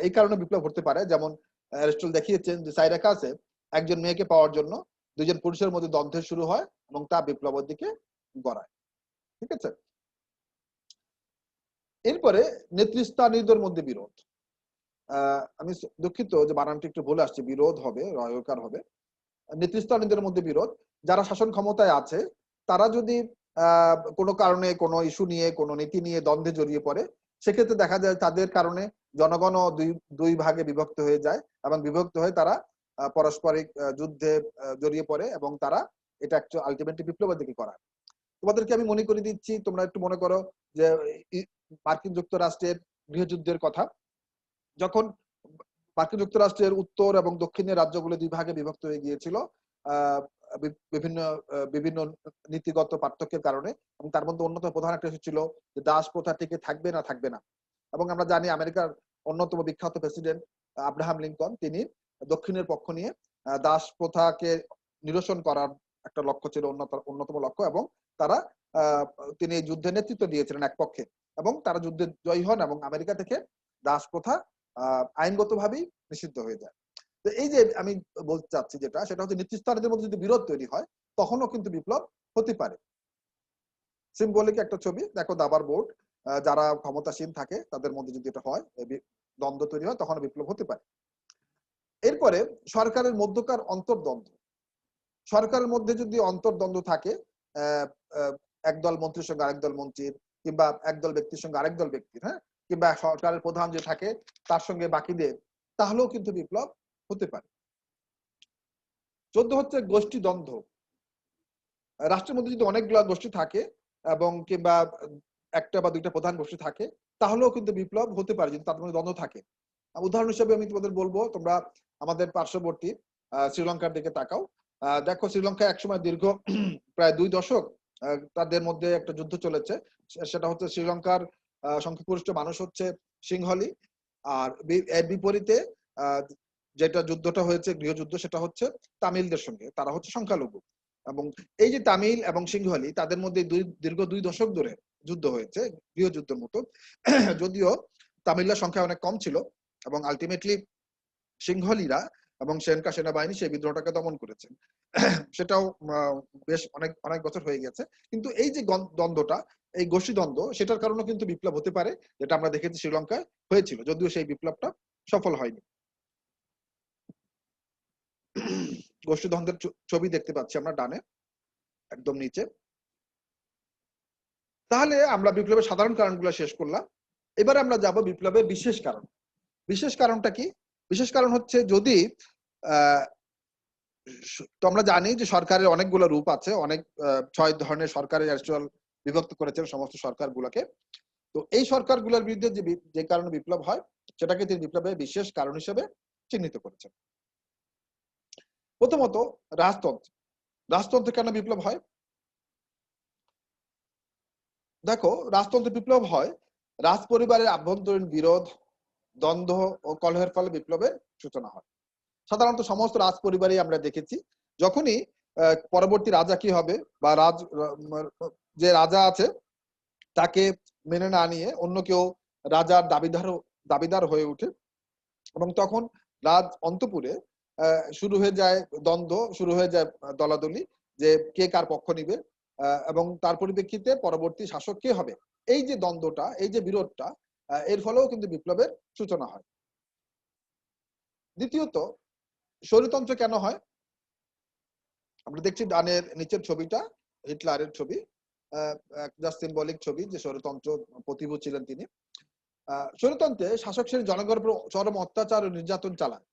এই কারণে বিপ্লব ঘটতে পারে। যেমন অ্যারিস্টটল দেখিয়েছেন যে সাইরাকাসে একজন মেয়েকে পাওয়ার জন্য দুইজন পুরুষের মধ্যে দ্বন্দ্ব শুরু হয়, এবং তা বিপ্লবের দিকে গড়ায়। ঠিক আছে। এরপরে নেতৃস্থানীয়দের মধ্যে বিরোধ। আমি দুঃখিত যে বানানটি একটু ভুল আসছে, বিরোধ হবে, রয়কার হবে। নেতৃস্থানীয়দের মধ্যে বিরোধ, যারা শাসন ক্ষমতায় আছে তারা যদি কোনো কারণে, কোনো ইস্যু নিয়ে, কোনো নীতি নিয়ে দ্বন্দ্বে জড়িয়ে পড়ে, সেক্ষেত্রে দেখা যায় তাদের কারণে জনগণ দুই ভাগে বিভক্ত হয়ে যায়, এবং বিভক্ত হয়ে তারা পারস্পরিক যুদ্ধে জড়িয়ে পড়ে, এবং তারা এটা আলটিমেটলি বিপ্লবের দিকে করায়। তোমাদেরকে আমি মনে করে দিচ্ছি, তোমরা একটু মনে করো যে মার্কিন যুক্তরাষ্ট্রের গৃহযুদ্ধের কথা। যখন মার্কিন যুক্তরাষ্ট্রের উত্তর এবং দক্ষিণের রাজ্যগুলো দুই ভাগে বিভক্ত হয়ে গিয়েছিল বিভিন্ন বিভিন্ন নীতিগত পার্থক্যের কারণে, এবং তার মধ্যে অন্যতম প্রধান একটা ইস্যু ছিল যে দাস প্রথা টিকে থাকবে না থাকবে না। এবং আমরা জানি আমেরিকার অন্যতম বিখ্যাত প্রেসিডেন্ট আব্রাহাম লিঙ্কন, তিনি দক্ষিণের পক্ষ নিয়ে দাস প্রথাকে নিরসন করার একটা লক্ষ্য ছিল, অন্যতম লক্ষ্য, এবং তারা তিনি যুদ্ধে নেতৃত্ব দিয়েছিলেন এক পক্ষে, এবং তারা যুদ্ধে জয়ী হন, এবং আমেরিকা থেকে দাস প্রথা আইনগতভাবেই নিষিদ্ধ হয়ে যায়। তো এই যে আমি বলতে চাচ্ছি যেটা, সেটা হচ্ছে নেতৃস্থানীয়দের মধ্যে যদি বিরোধ তৈরি হয়, তখনও কিন্তু বিপ্লব হতে পারে। সিম্বলিক একটা ছবি দেখো, দাবার বোর্ড, যারা ক্ষমতাসীন থাকে তাদের মধ্যে যদি এটা হয়, দ্বন্দ্ব তৈরি হয়, তখন বিপ্লব হতে পারে। এরপরে সরকারের মধ্যকার অন্তর্দ্বন্দ্ব। সরকারের মধ্যে যদি অন্তর্দ্বন্দ্ব থাকে, একদল মন্ত্রীর সঙ্গে আরেক দল মন্ত্রীর, কিংবা একদল ব্যক্তির সঙ্গে আরেক দল ব্যক্তির, হ্যাঁ, কিংবা সরকারের প্রধান যে থাকে তার সঙ্গে বাকিদের, তাহলেও কিন্তু বিপ্লব হতে পারে। 14 হচ্ছে গোষ্ঠী দ্বন্দ্ব। রাষ্ট্রের মধ্যে যদি অনেকগুলা গোষ্ঠী থাকে, এবং কিংবা একটা বা দুইটা প্রধান গোষ্ঠী থাকে, তাহলেও কিন্তু বিপ্লব হতে পারে যদি তাদের মধ্যে দ্বন্দ্ব থাকে। উদাহরণ হিসেবে আমি তোমাদের বলবো, তোমরা আমাদের পার্শ্ববর্তী শ্রীলঙ্কার দিকে তাকাও। দেখো শ্রীলঙ্কায় একসময় দীর্ঘ প্রায় 2 দশক তাদের মধ্যে একটা যুদ্ধ চলেছে। সেটা হচ্ছে শ্রীলঙ্কার সংখ্যাগরিষ্ঠ মানুষ হচ্ছে সিংহলি, আর এর বিপরীতে যেটা যুদ্ধটা হয়েছে গৃহযুদ্ধ, সেটা হচ্ছে তামিলদের সঙ্গে, তারা হচ্ছে সংখ্যালঘু। এবং এই যে তামিল এবং সিংহলি, তাদের মধ্যে দীর্ঘ 2 দশক ধরে যুদ্ধ হয়েছে, গৃহযুদ্ধের মতো। যদিও তামিলরা সংখ্যা অনেক কম ছিল, এবং আলটিমেটলি সিংহলীরা এবং শ্রীলঙ্কা সেনাবাহিনী সেই বিদ্রোহটাকে দমন করেছেন। সেটাও বেশ অনেক অনেক বছর হয়ে গেছে। কিন্তু এই যে দ্বন্দ্বটা, এই গোষ্ঠী দ্বন্দ্ব, সেটার কারণে কিন্তু বিপ্লব হতে পারে, যেটা আমরা দেখেছি শ্রীলঙ্কায় হয়েছিল, যদিও সেই বিপ্লবটা সফল হয়নি। গোষ্ঠীদ্বন্দ্বের ছবি দেখতে পাচ্ছি আমরা ডানে একদম নিচে। তাহলে আমরা বিপ্লবের সাধারণ কারণগুলো শেষ করলাম। এবারে আমরা যাব বিপ্লবের বিশেষ কারণ। বিশেষ কারণটা কি? বিশেষ কারণ হচ্ছে যদি তো আমরা জানি যে সরকারের অনেকগুলো রূপ আছে, অনেক 6 ধরনের সরকারের অ্যারিস্টটল বিভক্ত করেছেন সমস্ত সরকারগুলোকে। তো এই সরকারগুলোর বিরুদ্ধে যে কারণে বিপ্লব হয় সেটাকে তিনি বিপ্লবের বিশেষ কারণ হিসেবে চিহ্নিত করেছেন। প্রথমত রাজতন্ত্র। রাজতন্ত্রে কেন বিপ্লব হয়? দেখো, রাজতন্ত্রে বিপ্লব হয় রাজ পরিবারের আভ্যন্তরীণ বিরোধ, দ্বন্দ্ব ও কলহের ফলে বিপ্লবের সূচনা হয়। সাধারণত সমস্ত রাজ পরিবারই আমরা দেখেছি যখনই পরবর্তী রাজা কি হবে বা যে রাজা আছে তাকে মেনে না নিয়ে অন্য কেউ রাজার দাবিদার হয়ে ওঠে এবং তখন রাজ অন্তপুরে শুরু হয়ে যায় দ্বন্দ্ব, শুরু হয়ে যায় দলাদলি যে কে কার পক্ষ নিবে এবং তার পরিপ্রেক্ষিতে পরবর্তী শাসক কে হবে। এই যে দ্বন্দ্বটা, এই যে বিরোধটা, এর ফলেও কিন্তু বিপ্লবের সূচনা হয়। দ্বিতীয়ত স্বৈরতন্ত্র কেন হয়? আমরা দেখছি ডানের নিচের ছবিটা হিটলারের ছবি, একটা সিম্বলিক ছবি যে স্বৈরতন্ত্র প্রতিভূ ছিলেন তিনি। স্বৈরতন্ত্রে শাসক শ্রেণী জনগণের উপর চরম অত্যাচার ও নির্যাতন চালায়,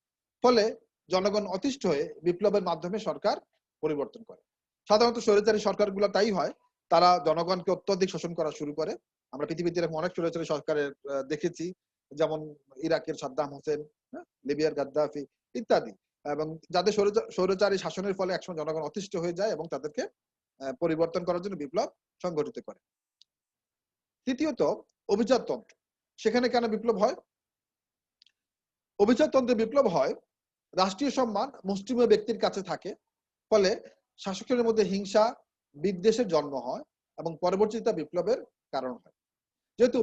ফলে জনগণ অতিষ্ঠ হয়ে বিপ্লবের মাধ্যমে সরকার পরিবর্তন করে। সাধারণত স্বৈরাচারী সরকারগুলো তাই হয়, তারা জনগণকে অত্যধিক শোষণ করা শুরু করে। আমরা পৃথিবীতে এরকম অনেক স্বৈরাচারী সরকারের দেখেছি, যেমন ইরাকের সাদ্দাম হোসেন, লিবিয়ার গাদ্দাফি ইত্যাদি, এবং যাদের স্বৈরাচারী শাসনের ফলে একসময় জনগণ অতিষ্ঠ হয়ে যায় এবং তাদেরকে পরিবর্তন করার জন্য বিপ্লব সংগঠিত করে। তৃতীয়ত অভিজাততন্ত্র। সেখানে কেন বিপ্লব হয়? অভিজাততন্ত্রে বিপ্লব হয় রাষ্ট্রীয় সম্মান মুষ্টিমেয় ব্যক্তির কাছে থাকে, ফলে শাসকের মধ্যে হিংসা বিদ্বেষের জন্ম হয় এবং পরবর্তীতে বিপ্লবের কারণ হয়। যেহেতু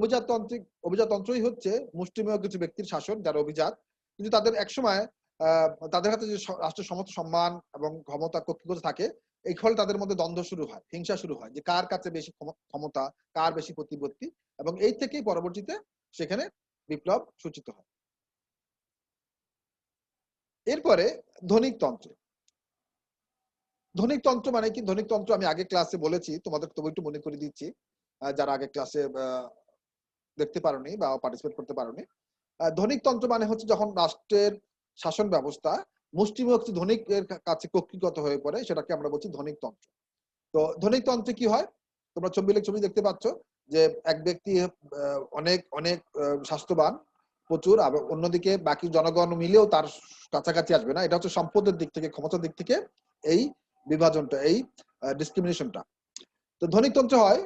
অভিজাততন্ত্রই হচ্ছে মুষ্টিমেয় কিছু ব্যক্তির শাসন যারা অভিজাত, কিন্তু তাদের একসময় তাদের হাতে যে রাষ্ট্রের সমস্ত সম্মান এবং ক্ষমতা কর্তৃত্ব থাকে, এই ফলে তাদের মধ্যে দ্বন্দ্ব শুরু হয়, হিংসা শুরু হয় যে কার কাছে বেশি ক্ষমতা, কার বেশি প্রতিপত্তি, এবং এই থেকেই পরবর্তীতে সেখানে বিপ্লব সূচিত হয়। এরপরে ধনিকতন্ত্র। ধনিকতন্ত্র মানে কি? ধনিকতন্ত্র আমি আগে ক্লাসে বলেছি, তোমাদের তবু একটু মনে করে দিচ্ছি যারা আগে ক্লাসে দেখতে পারোনি বা পার্টিসিপেট করতে পারোনি। ধনিকতন্ত্র মানে হচ্ছে যখন রাষ্ট্রের শাসন ব্যবস্থা মুষ্টিমেয় কিছু ধনিকের কাছে কক্ষিগত হয়ে পড়ে, সেটাকে আমরা বলছি ধনিকতন্ত্র। তো ধনিকতন্ত্রে কি হয়? তোমরা ছবি দেখতে পাচ্ছ যে এক ব্যক্তি অনেক অনেক স্বাস্থ্যবান প্রচুর, আবার অন্যদিকে বাকি জনগণ মিলেও তার কাছাকাছি আসবে না। এটা হচ্ছে সম্পদের দিক থেকে, ক্ষমতার দিক থেকে এই বিভাজনটা, এই ডিসক্রিমিনেশনটা। তো ধনিকতন্ত্র হয়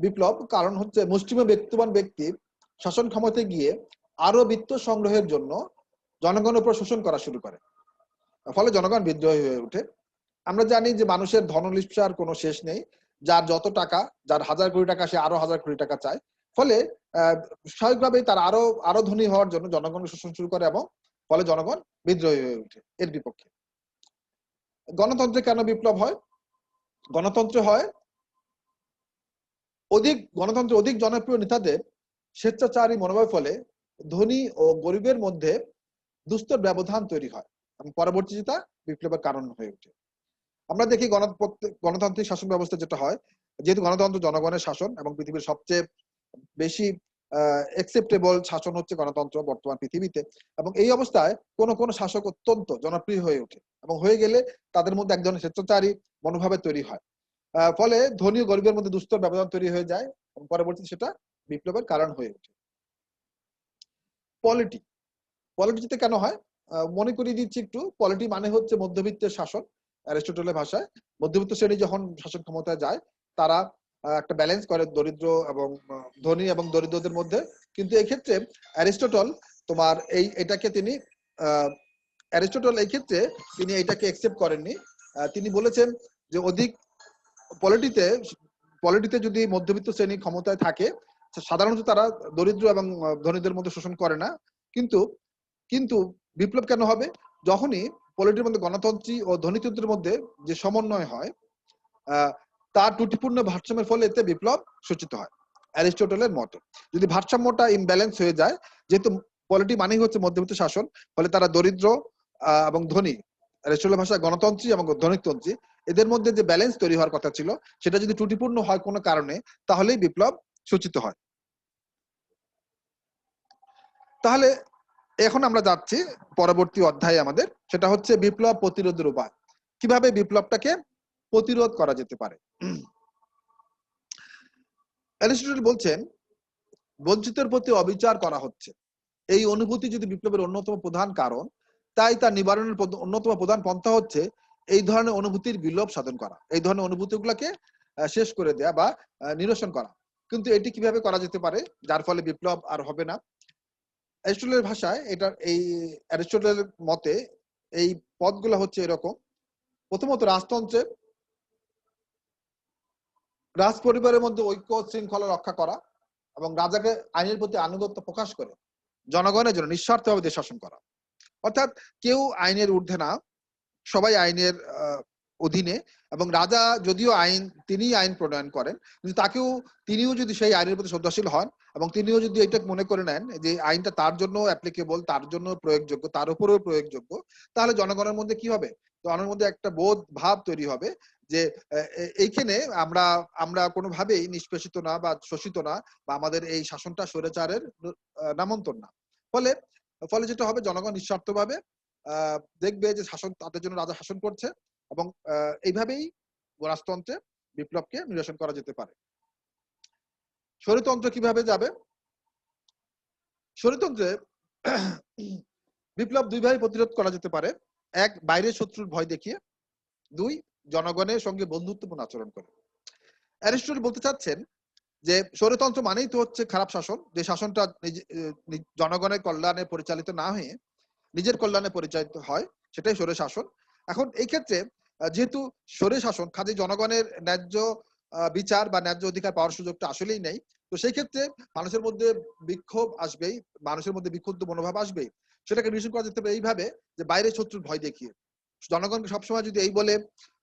বিপ্লব কারণ হচ্ছে মুষ্টিমেয় ব্যক্তিবান ব্যক্তি শাসন ক্ষমতায় গিয়ে আরো বিত্ত সংগ্রহের জন্য জনগণের উপর শোষণ করা শুরু করে, ফলে জনগণ বিদ্রোহী হয়ে ওঠে। আমরা জানি যে মানুষের ধনলিপ্সার কোনো শেষ নেই, যার যত টাকা, যার 1000 কোটি টাকা, সে আরো 1000 কোটি টাকা চায়, ফলে স্বাভাবিকভাবেই তারা আরো ধনী হওয়ার জন্য জনগণকে শোষণ শুরু করে এবং ফলে জনগণ বিদ্রোহী হয়ে ওঠে এর বিপক্ষে। গণতন্ত্রে কেন বিপ্লব হয়? গণতন্ত্র হয় গণতন্ত্রে অধিক জনপ্রিয় নেতাদের স্বেচ্ছাচারী মনোভাবের ফলে ধনী ও গরিবের মধ্যে দুস্তর ব্যবধান তৈরি হয় এবং পরবর্তীতে তা বিপ্লবের কারণ হয়ে ওঠে। আমরা দেখি গণতান্ত্রিক শাসন ব্যবস্থা যেটা হয়, যেহেতু গণতন্ত্র জনগণের শাসন এবং পৃথিবীর সবচেয়ে বেশি অ্যাকসেপ্টেবল শাসন হচ্ছে গণতন্ত্র বর্তমান পৃথিবীতে, এবং এই অবস্থায় কোন কোন শাসক অত্যন্ত জনপ্রিয় হয়ে ওঠে এবং হয়ে গেলে তাদের মধ্যে এক ধরনের স্বেচ্ছাচারী মনোভাবের তৈরি হয়, ফলে ধনী ও গরিবের মধ্যে দুস্তর ব্যবধান তৈরি হয়ে যায় এবং পরবর্তীতে সেটা বিপ্লবের কারণ হয়ে ওঠে। পলিটিতে কেন হয়? মনে করিয়ে দিচ্ছি একটু। পলিটি মানে হচ্ছে মধ্যবিত্তের শাসন। অ্যারিস্টটলের ভাষায় মধ্যবিত্ত শ্রেণী যখন শাসন ক্ষমতায় যায়, তারা একটা ব্যালেন্স করে দরিদ্র এবং ধনী এবং দরিদ্রদের মধ্যে। কিন্তু এই ক্ষেত্রে অ্যারিস্টটল তোমার এটাকে তিনি অ্যারিস্টটল এই ক্ষেত্রে তিনি এটাকে অ্যাকসেপ্ট করেননি। তিনি বলেছেন যে অধিক পলিটিতে যদি মধ্যবিত্ত শ্রেণী ক্ষমতায় থাকে, সাধারণত তারা দরিদ্র এবং ধনীদের মধ্যে শোষণ করে না। কিন্তু বিপ্লব কেন হবে? যখনই পলিটির মধ্যে গণতন্ত্রী ও ধনীতন্ত্রের মধ্যে যে সমন্বয় হয়, তার ত্রুটিপূর্ণ ভারসাম্যের ফলে এতে বিপ্লব সূচিত হয় অ্যারিস্টটলের মতে। যদি ভারসাম্যটা ইমব্যালেন্স হয়ে যায়, যেহেতু পলিটি মানেই হচ্ছে মধ্যবিত্ত শাসন, ফলে তারা দরিদ্র এবং ধনী অ্যারিস্টটলের ভাষায় গণতন্ত্রী এবং ধনিকতন্ত্রী এদের মধ্যে যে ব্যালেন্স তৈরি হওয়ার কথা ছিল সেটা যদি ত্রুটিপূর্ণ হয় কোনো কারণে, তাহলেই বিপ্লব সূচিত হয়। তাহলে এখন আমরা যাচ্ছি পরবর্তী অধ্যায়ে আমাদের, সেটা হচ্ছে বিপ্লব প্রতিরোধের উপায়। কিভাবে বিপ্লবটাকে প্রতিরোধ করা যেতে পারে। অ্যারিস্টটল বলছেন, বঞ্চিতের প্রতি অবিচার করা হচ্ছে, এই অনুভূতি যদি বিপ্লবের অন্যতম প্রধান কারণ, তাই তার নিবারণের অন্যতম প্রধান পন্থা হচ্ছে এই ধরনের অনুভূতির বিলোপ সাধন করা, এই ধরনের অনুভূতিগুলোকে শেষ করে দেয়া বা নিরসন করা। কিন্তু এটি কিভাবে করা যেতে পারে যার ফলে বিপ্লব আর হবে না? অ্যারিস্টটলের ভাষায় এই অ্যারিস্টটলের মতে এই পদগুলো হচ্ছে এরকম। প্রথমত, রাজ পরিবারের মধ্যে ঐক্য শৃঙ্খলা রক্ষা করা এবং রাজাকে আইনের প্রতি আনুগত্য প্রকাশ করে জনগণের জন্য নিঃস্বার্থভাবে দেশ শাসন করা। অর্থাৎ কেউ আইনের ঊর্ধ্বে না, সবাই আইনের অধীনে, এবং রাজা যদিও তিনিই আইন প্রণয়ন করেন, কিন্তু তিনিও যদি সেই আইনের প্রতি শ্রদ্ধাশীল হন এবং তিনিও যদি এটা মনে করে নেন যে আইনটা তার জন্য অ্যাপ্লিকেবল, তার জন্য প্রয়োগযোগ্য, তার উপরেও প্রয়োগযোগ্য, তাহলে জনগণের মধ্যে কি হবে? জনগণের মধ্যে একটা বোধ ভাব তৈরি হবে যে এইখানে আমরা কোনোভাবেই নিষ্পেষিত না বা শোষিত না, বা আমাদের এই শাসনটা স্বৈরাচারের নামান্তর না। ফলে ফলে যেটা হবে, জনগণ নিঃস্বার্থভাবে দেখবে যে শাসন তাদের জন্য রাজা শাসন করছে, এবং এইভাবেই রাজতন্ত্রে বিপ্লবকে নিরসন করা যেতে পারে। স্বৈরতন্ত্র কিভাবে যাবে? স্বৈরতন্ত্রে বিপ্লব দুইভাবে প্রতিরোধ করা যেতে পারে। এক, বাইরের শত্রুর ভয় দেখিয়ে। দুই, জনগণের সঙ্গে বন্ধুত্বপূর্ণ আচরণ করে। অ্যারিস্টটল বলতে চাচ্ছেন যে স্বৈরতন্ত্র মানেই তো হচ্ছে খারাপ শাসন, যে শাসনটা জনগণের কল্যাণে পরিচালিত না হয়ে নিজের কল্যাণে পরিচালিত হয়, সেটাই স্বৈর শাসন। এখন এই ক্ষেত্রে যেহেতু স্বৈর শাসন, কাজে জনগণের ন্যায্য বিচার বা ন্যায্য অধিকার পাওয়ার সুযোগটা আসলেই নেই। তো সেই ক্ষেত্রে মানুষের মধ্যে বিক্ষোভ আসবেই, মানুষের মধ্যে বিক্ষুব্ধ মনোভাব আসবেই। সেটাকে নিরসন করা যেতে পারে এইভাবে যে বাইরের শত্রুর ভয় দেখিয়ে। জনগণকে সবসময় যদি এই বলে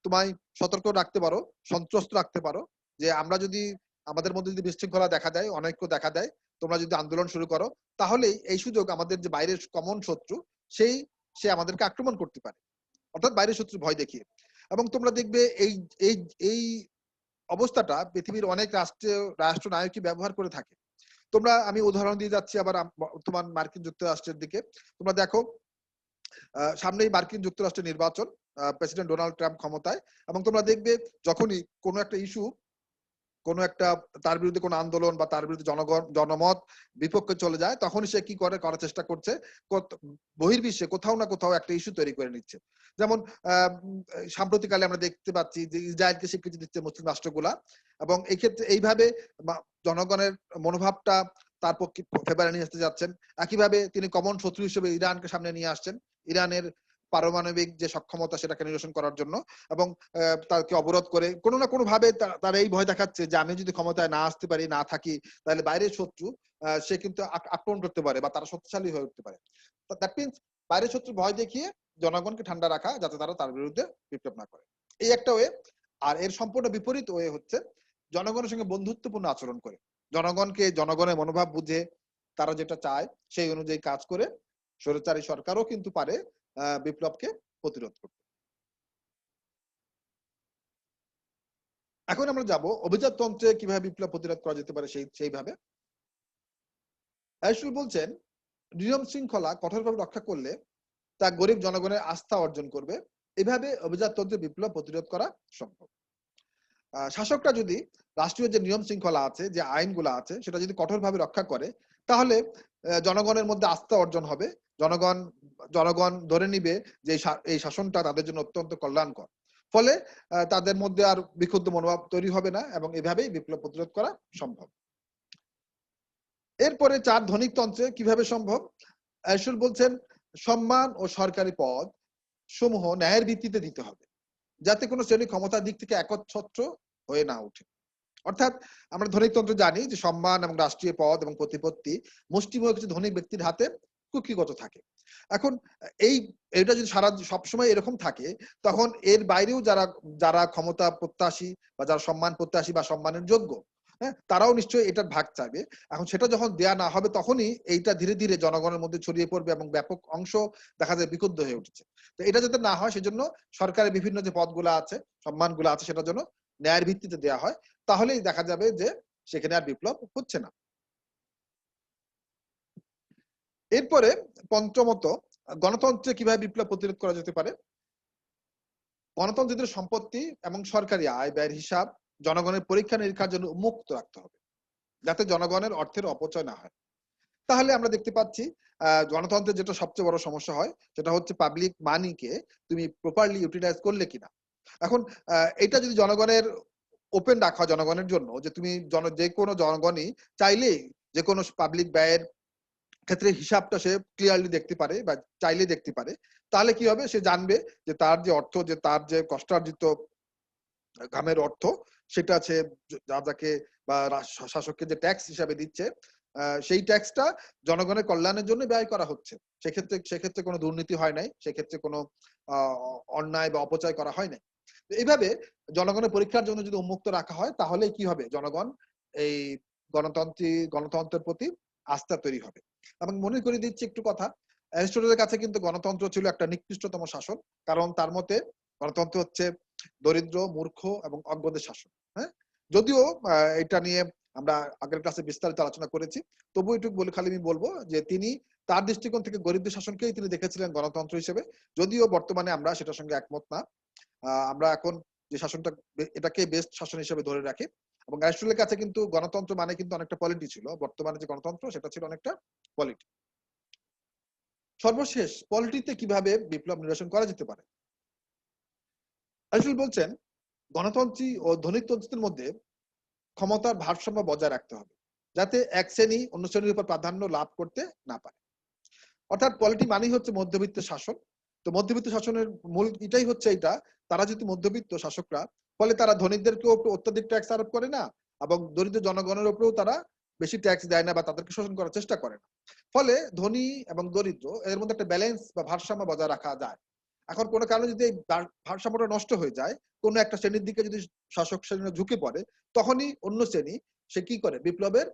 তোমায় সতর্ক রাখতে পারো, সন্ত্রস্ত রাখতে পারো, যে আমরা যদি আমাদের মধ্যে যদি বিশৃঙ্খলা দেখা দেয়, অনৈক্য দেখা দেয়, তোমরা যদি আন্দোলন শুরু করো, তাহলেই এই সুযোগ আমাদের যে বাইরের কমন শত্রু সে আমাদেরকে আক্রমণ করতে পারে, অর্থাৎ বাইরের শত্রু ভয় দেখিয়ে। এবং তোমরা দেখবে এই এই এই অবস্থাটা পৃথিবীর অনেক রাষ্ট্রনায়কই ব্যবহার করে থাকে। আমি উদাহরণ দিয়ে যাচ্ছি আবার বর্তমান মার্কিন যুক্তরাষ্ট্রের দিকে। তোমরা দেখো, সামনেই মার্কিন যুক্তরাষ্ট্রের নির্বাচন, প্রেসিডেন্ট ডোনাল্ড ট্রাম্প ক্ষমতায়, এবং তোমরা দেখবে যখনই কোনো একটা ইস্যু, তার বিরুদ্ধে কোনো আন্দোলন বা তার বিরুদ্ধে জনমত বিপক্ষে চলে যায়, তখনই সে কি করার চেষ্টা করছে, বহির্বিশ্বে কোথাও না কোথাও একটা ইস্যু তৈরি করে নিচ্ছে। যেমন সাম্প্রতিককালে আমরা দেখতে পাচ্ছি যে ইসরায়েলকে স্বীকৃতি দিচ্ছে মুসলিম রাষ্ট্রগুলা, এবং এই ক্ষেত্রে এইভাবে জনগণের মনোভাবটা তার পক্ষে ফেভারে নিয়ে আসতে যাচ্ছেন। একইভাবে তিনি কমন শত্রু হিসেবে ইরানকে সামনে নিয়ে আসছেন, ইরানের পারমাণবিক যে সক্ষমতা সেটাকে নিরসন করার জন্য, এবং তাকে অবরোধ করে কোনো না কোনো ভাবে তারা এই ভয় দেখাচ্ছে যে আমি যদি ক্ষমতায় না আসতে পারি, না থাকি, তাহলে বাইরের শত্রু সে কিন্তু আক্রমণ করতে পারে বা তারা শক্তিশালী হয়ে উঠতে পারে। দ্যাট মিনস বাইরের শত্রু ভয় দেখিয়ে জনগণকে ঠান্ডা রাখা, যাতে তারা তার বিরুদ্ধে বিপ্লব না করে। এই একটা ওয়ে। আর এর সম্পূর্ণ বিপরীত ওয়ে হচ্ছে জনগণের সঙ্গে বন্ধুত্বপূর্ণ আচরণ করে, জনগণের মনোভাব বুঝে তারা যেটা চায় সেই অনুযায়ী কাজ করে স্বৈরাচারী সরকারও কিন্তু পারে বিপ্লবকে প্রতিরোধ করতে। এখন আমরা যাব অভিজাততন্ত্রে কিভাবে বিপ্লব প্রতিরোধ করা যেতে পারে সেইভাবে। অ্যারিস্টটল বলছেন, নিয়ম শৃঙ্খলা কঠোরভাবে রক্ষা করলে তা গরিব জনগণের আস্থা অর্জন করবে। এভাবে অভিজাততন্ত্রে বিপ্লব প্রতিরোধ করা সম্ভব। শাসকরা যদি রাষ্ট্রীয় যে নিয়ম শৃঙ্খলা আছে, যে আইনগুলো আছে, সেটা যদি কঠোরভাবে রক্ষা করে, তাহলে জনগণের মধ্যে আস্থা অর্জন হবে। জনগণ ধরে নিবে যে এই শাসনটা তাদের জন্য অত্যন্ত কল্যাণকর। ফলে তাদের মধ্যে আর বিক্ষুব্ধ মনোভাব তৈরি হবে না, এবং এভাবেই বিপ্লব প্রতিরোধ করা সম্ভব। এরপরে 4, ধনিকতন্ত্রে কিভাবে সম্ভব। অ্যারিস্টটল বলছেন, সম্মান ও সরকারি পদ সমূহ ন্যায়ের ভিত্তিতে দিতে হবে, যাতে কোনো শ্রেণী ক্ষমতার দিক থেকে একচ্ছত্র হয়ে না ওঠে। অর্থাৎ আমরা ধনিকতন্ত্র জানি যে সম্মান এবং রাষ্ট্রীয় পদ এবং প্রতিপত্তি মুষ্টিমেয় কিছু ধনী ব্যক্তির হাতে কুক্ষিগত থাকে। এখন এটা যদি সবসময় এরকম থাকে, তখন এর বাইরেও যারা ক্ষমতা প্রত্যাশী বা যারা সম্মান প্রত্যাশী বা সম্মানের যোগ্য, হ্যাঁ, তারাও নিশ্চয়ই এটার ভাগ চাইবে। এখন সেটা যখন দেয়া না হবে তখনই এইটা ধীরে ধীরে জনগণের মধ্যে ছড়িয়ে পড়বে এবং ব্যাপক অংশ দেখা যায় বিক্ষুব্ধ হয়ে উঠেছে। তো এটা যাতে না হয় সেজন্য সরকারের বিভিন্ন যে পদগুলা আছে, সম্মানগুলা আছে সেটার জন্য ন্যায়ের ভিত্তিতে দেয়া হয়। তাহলেই দেখা যাবে যে সেখানে আর বিপ্লব হচ্ছে না। এরপরে পঞ্চমত, গণতন্ত্রে কিভাবে বিপ্লব প্রতিরোধ করা যেতে পারে? গণতন্ত্রের সম্পত্তি এবং সরকারি আয় ব্যয়ের হিসাব জনগণের পরীক্ষা নিরীক্ষার জন্য উন্মুক্ত রাখতে হবে, যাতে জনগণের অর্থের অপচয় না হয়। তাহলে আমরা দেখতে পাচ্ছি গণতন্ত্রের যেটা সবচেয়ে বড় সমস্যা হয় সেটা হচ্ছে পাবলিক মানিকে তুমি প্রপারলি ইউটিলাইজ করলে কিনা। এখন এটা যদি জনগণের ওপেন রাখা হয় জনগণের জন্য, যে তুমি যে কোনো জনগণই চাইলেই যে কোনো পাবলিক ব্যয়ের ক্ষেত্রে হিসাবটা সে ক্লিয়ারলি দেখতে পারে বা চাইলেই দেখতে পারে, তাহলে কি হবে? সে জানবে যে তার যে অর্থ, যে তার যে কষ্টার্জিত ঘামের অর্থ, সেটা সে যাকে বা শাসককে যে ট্যাক্স হিসাবে দিচ্ছে, সেই ট্যাক্সটা জনগণের কল্যাণের জন্য ব্যয় করা হচ্ছে। সেক্ষেত্রে কোনো দুর্নীতি হয় নাই, সেক্ষেত্রে কোনো অন্যায় বা অপচয় করা হয় নাই। এইভাবে জনগণের পরীক্ষার জন্য যদি উন্মুক্ত রাখা হয় তাহলে কি হবে? জনগণ এই গণতন্ত্রের প্রতি আস্থা তৈরি হবে। এবং মনে করিয়ে দিচ্ছি একটু কথা, অ্যারিস্টটলের কাছে কিন্তু গণতন্ত্র ছিল একটা নিকৃষ্টতম শাসন। কারণ তার মতে গণতন্ত্র হচ্ছে দরিদ্র, মূর্খ এবং অজ্ঞদের শাসন। হ্যাঁ? যদিও এটা নিয়ে আমরা আগের ক্লাসে বিস্তারিত আলোচনা করেছি। তবুও একটু খালি আমি বলবো যে তিনি তার দৃষ্টিকোণ থেকে গরিবদের শাসনকেই তিনি দেখেছিলেন গণতন্ত্র হিসেবে। যদিও বর্তমানে আমরা সেটার সঙ্গে একমত না। আমরা এখন যে শাসনটা এটাকে বেস্ট শাসন হিসেবে ধরে রাখি। এবং অ্যারিস্টটলের কাছে কিন্তু গণতন্ত্র মানে কিন্তু অনেকটা পলিটি ছিল। বর্তমানে যে গণতন্ত্র সেটা ছিল অনেকটা পলিটি। সর্বশেষ পলিটিতে কিভাবে বিপ্লব নিরসন করা যেতে পারে? অ্যারিস্টটল বলছেন গণতন্ত্রী ও ধনীতন্ত্রের মধ্যে ক্ষমতার ভারসাম্য বজায় রাখতে হবে, যাতে এক শ্রেণী অন্য শ্রেণীর উপর প্রাধান্য লাভ করতে না পারে। অর্থাৎ পলিটি মানেই হচ্ছে মধ্যবিত্ত শাসন। তো মধ্যবিত্ত শাসনের মূল এটাই হচ্ছে এটা, তারা যদি মধ্যবিত্ত শাসকরা, ফলে তারা ধনীদেরকেও অত্যাধিক ট্যাক্স আরোপ করে না এবং দরিদ্র জনগণের উপরেও তারা বেশি ট্যাক্স দেয় না বা তাদেরকে শোষণ করার চেষ্টা করে না। ফলে ধনী এবং দরিদ্র এর মধ্যে একটা ব্যালেন্স বা ভারসাম্য বজায় রাখা যায়। এখন কোনো কারণে যদি এই ভারসাম্যটা নষ্ট হয়ে যায়, কোনো একটা শ্রেণীর দিকে যদি শাসক শ্রেণীরা ঝুঁকে পড়ে, তখনই অন্য শ্রেণী সে কি করে? বিপ্লবের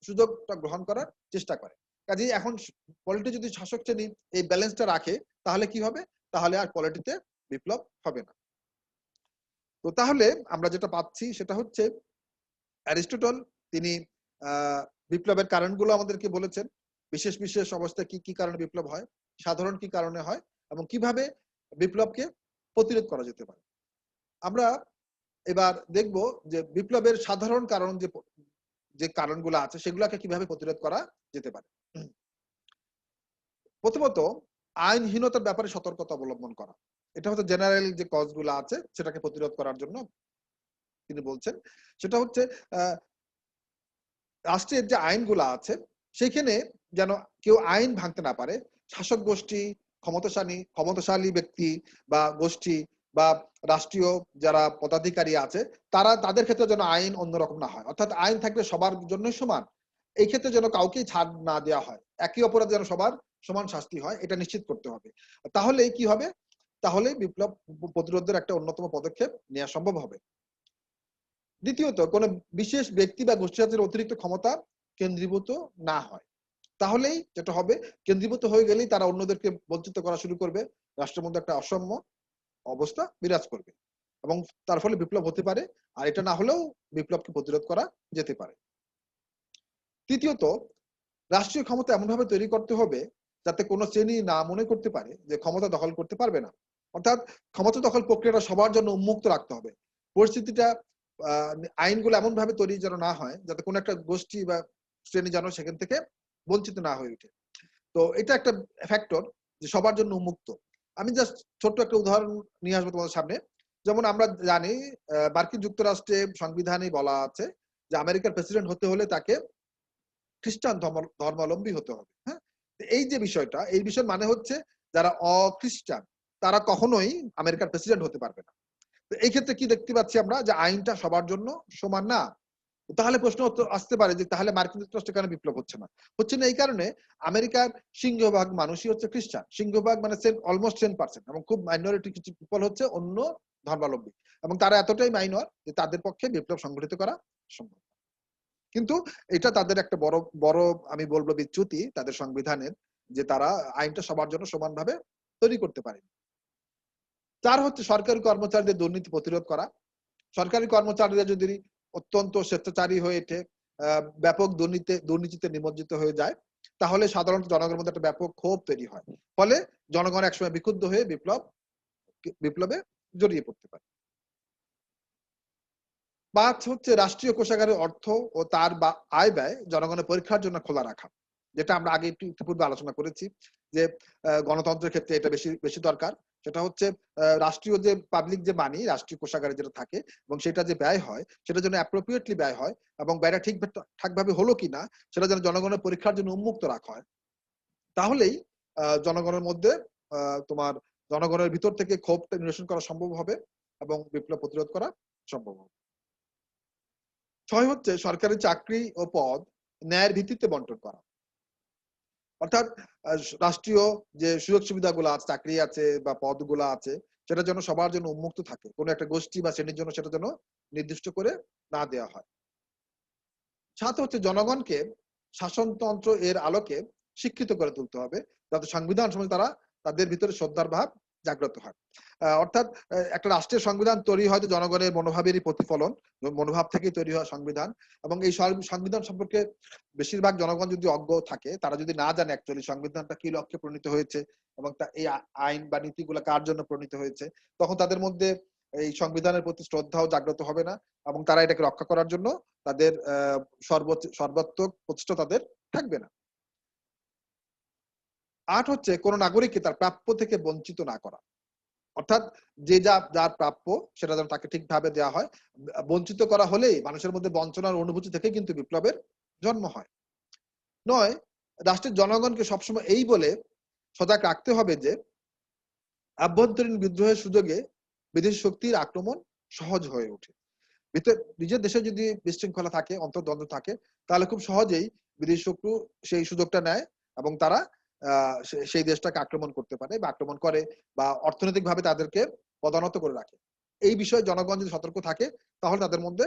সুযোগটা গ্রহণ করার চেষ্টা করে। কাজেই এখন পলিটি যদি শাসক শ্রেণী এই ব্যালেন্সটা রাখে তাহলে কি হবে? তাহলে আর পলিটিতে বিপ্লব হবে না। তো তাহলে আমরা যেটা পাচ্ছি সেটা হচ্ছে অ্যারিস্টটল তিনি বিপ্লবের কারণগুলো আমাদেরকে বলেছেন। বিশেষ বিশেষ অবস্থায় কি কি কারণে বিপ্লব হয়, সাধারণ কি কারণে হয় এবং কিভাবে বিপ্লবকে প্রতিরোধ করা যেতে পারে। আমরা এবার দেখব যে বিপ্লবের সাধারণ কারণ যে কারণগুলো আছে সেগুলোকে কিভাবে প্রতিরোধ করা যেতে পারে। প্রথমত আইনহীনতার ব্যাপারে সতর্কতা অবলম্বন করা। এটা হচ্ছে জেনারেল যে কজ গুলো আছে সেটাকে প্রতিরোধ করার জন্য তিনি বলছেন। সেটা হচ্ছে রাষ্ট্রের যে আইনগুলা আছে সেখানে যেন কেউ আইন ভাঙতে না পারে। শাসক গোষ্ঠী, ক্ষমতাশালী ব্যক্তি বা গোষ্ঠী বা রাষ্ট্রীয় যারা পদাধিকারী আছে তাদের ক্ষেত্রে যেন আইন অন্যরকম না হয়। অর্থাৎ আইন থাকবে সবার জন্যই সমান। এই ক্ষেত্রে যেন কাউকেই ছাড় না দেওয়া হয়। একই অপরাধে যেন সবার সমান শাস্তি হয় এটা নিশ্চিত করতে হবে। তাহলেই কি হবে? তাহলেই বিপ্লব প্রতিরোধের একটা অন্যতম পদক্ষেপ নেওয়া সম্ভব হবে। দ্বিতীয়ত কোন বিশেষ ব্যক্তি বা গোষ্ঠীর হাতে অতিরিক্ত ক্ষমতা কেন্দ্রীভূত না হয়। তাহলেই যেটা হবে, কেন্দ্রীভূত হয়ে গেলেই তারা অন্যদেরকে বঞ্চিত করা শুরু করবে। রাষ্ট্রের মধ্যে একটা অসাম্য অবস্থা বিরাজ করবে এবং তার ফলে বিপ্লব হতে পারে। আর এটা না হলেও বিপ্লবকে প্রতিরোধ করা যেতে পারে। তৃতীয়ত রাষ্ট্রীয় ক্ষমতা এমনভাবে তৈরি করতে হবে যাতে কোনো শ্রেণী না মনে করতে পারে যে ক্ষমতা দখল করতে পারবে না। অর্থাৎ ক্ষমতা দখল প্রক্রিয়াটা সবার জন্য উন্মুক্ত রাখতে হবে। পরিস্থিতিটা আইনগুলো এমনভাবে তৈরি যেন না হয় যাতে কোনো একটা গোষ্ঠী বা শ্রেণী যেন সেখান থেকে বঞ্চিত না হয়ে ওঠে। তো এটা একটা ফ্যাক্টর যে সবার জন্য উন্মুক্ত। আমি জাস্ট ছোট্ট একটা উদাহরণ নিয়ে আসবো তোমাদের সামনে। যেমন আমরা জানি মার্কিন যুক্তরাষ্ট্রে সংবিধানে বলা আছে যে আমেরিকার প্রেসিডেন্ট হতে হলে তাকে খ্রিস্টান ধর্মাবলম্বী হতে হবে। হ্যাঁ? এই যে বিষয়টা, এই বিষয় মানে হচ্ছে যারা অখ্রিস্টান তারা কখনোই আমেরিকার প্রেসিডেন্ট হতে পারবে না। তো এই ক্ষেত্রে কি দেখতে পাচ্ছি আমরা যে আইনটা সবার জন্য সমান না। তাহলে প্রশ্ন আসতে পারে যে তাহলে মার্কিন যুক্তরাষ্ট্রে কেন বিপ্লব হচ্ছে না? হচ্ছে না এই কারণে আমেরিকার সিংহভাগ মানুষই হচ্ছে খ্রিস্টান। সিংহভাগ মানে অলমোস্ট 10% এবং খুব মাইনরিটি কিছু পিপল হচ্ছে অন্য ধর্মাবলম্বী। এবং তারা এতটাই মাইনর যে তাদের পক্ষে বিপ্লব সংগঠিত করা সম্ভব। কিন্তু এটা তাদের একটা বড় বড় আমি বলবো বিচ্যুতি তাদের সংবিধানের, যে তারা আইনটা সবার জন্য সমানভাবে তৈরি করতে পারে। 4 হচ্ছে সরকারি কর্মচারীদের দুর্নীতি প্রতিরোধ করা। সরকারি কর্মচারীরা যদি অত্যন্ত স্বেচ্ছাচারী হয়ে ওঠে, ব্যাপক দুর্নীতিতে নিমজ্জিত হয়ে যায়, তাহলে সাধারণত জনগণের মধ্যে একটা ব্যাপক ক্ষোভ তৈরি হয়। ফলে জনগণ একসময় বিক্ষুব্ধ হয়ে বিপ্লবে জড়িয়ে পড়তে পারে। ৫ হচ্ছে রাষ্ট্রীয় কোষাগারের অর্থ ও তার আয় ব্যয় জনগণের পরীক্ষার জন্য খোলা রাখা। যেটা আমরা আগে ইতিপূর্বে আলোচনা করেছি যে গণতন্ত্রের ক্ষেত্রে এটা বেশি বেশি দরকার। সেটা হচ্ছে রাষ্ট্রীয় যে পাবলিক যে মানি রাষ্ট্রীয় কোষাগারে যেটা থাকে এবং সেটা যে ব্যয় হয় সেটা যেন অ্যাপ্রোপ্রিয়েটলি ব্যয় হয় এবং ব্যয়টা ঠিকভাবে হলো কিনা সেটা যেন জনগণের পরীক্ষার জন্য উন্মুক্ত রাখা হয়। তাহলেই জনগণের মধ্যে তোমার জনগণের ভিতর থেকে ক্ষোভটা নিরসন করা সম্ভব হবে এবং বিপ্লব প্রতিরোধ করা সম্ভব হবে। ৬ হচ্ছে সরকারি চাকরি ও পদ ন্যায়ের ভিত্তিতে বন্টন করা। অর্থাৎ রাষ্ট্রীয় যে সুযোগ সুবিধাগুলো আছে, চাকরি আছে বা পদগুলো আছে, সেটা যেন সবার জন্য উন্মুক্ত থাকে। কোন একটা গোষ্ঠী বা শ্রেণীর জন্য সেটা যেন নির্দিষ্ট করে না দেওয়া হয়। ৭ হচ্ছে জনগণকে শাসনতন্ত্র এর আলোকে শিক্ষিত করে তুলতে হবে, যাতে সংবিধান সময় তারা তাদের ভিতরে শ্রদ্ধার ভাব জাগ্রত হয়। অর্থাৎ একটা রাষ্ট্রের সংবিধান তৈরি হয়তো জনগণের মনোভাবেরই প্রতিফলন, মনোভাব থেকেই তৈরি হয় সংবিধান এবং এই সংবিধান সম্পর্কে বেশিরভাগ জনগণ যদি অজ্ঞ থাকে, তারা যদি না জানে অ্যাকচুয়ালি সংবিধানটা কি লক্ষ্যে প্রণীত হয়েছে এবং এই আইন বা নীতিগুলো কার জন্য প্রণীত হয়েছে, তখন তাদের মধ্যে এই সংবিধানের প্রতি শ্রদ্ধাও জাগ্রত হবে না এবং তারা এটাকে রক্ষা করার জন্য তাদের সর্বাত্মক প্রচেষ্টা তাদের থাকবে না। ৮ হচ্ছে কোন নাগরিককে তার প্রাপ্য থেকে বঞ্চিত না করা। অর্থাৎ যে যার প্রাপ্য সেটা যেন তাকে ঠিকভাবে দেওয়া হয়। বঞ্চিত করা হলেই মানুষের মধ্যে বঞ্চনার অনুভূতি থেকে কিন্তু বিপ্লবের জন্ম হয়। ৯ রাষ্ট্রের জনগণকে সবসময় এই বলে সজাগ রাখতে হবে যে আভ্যন্তরীণ বিদ্রোহের সুযোগে বিদেশি শক্তির আক্রমণ সহজ হয়ে ওঠে। নিজের দেশে যদি বিশৃঙ্খলা থাকে, অন্তর্দ্বন্দ্ব থাকে, তাহলে খুব সহজেই বিদেশি শত্রু সেই সুযোগটা নেয় এবং তারা সেই দেশটাকে আক্রমণ করতে পারে বা আক্রমণ করে বা অর্থনৈতিকভাবে তাদেরকে পদানত করে রাখে। এই বিষয়ে জনগণ যদি সতর্ক থাকে তাহলে তাদের মধ্যে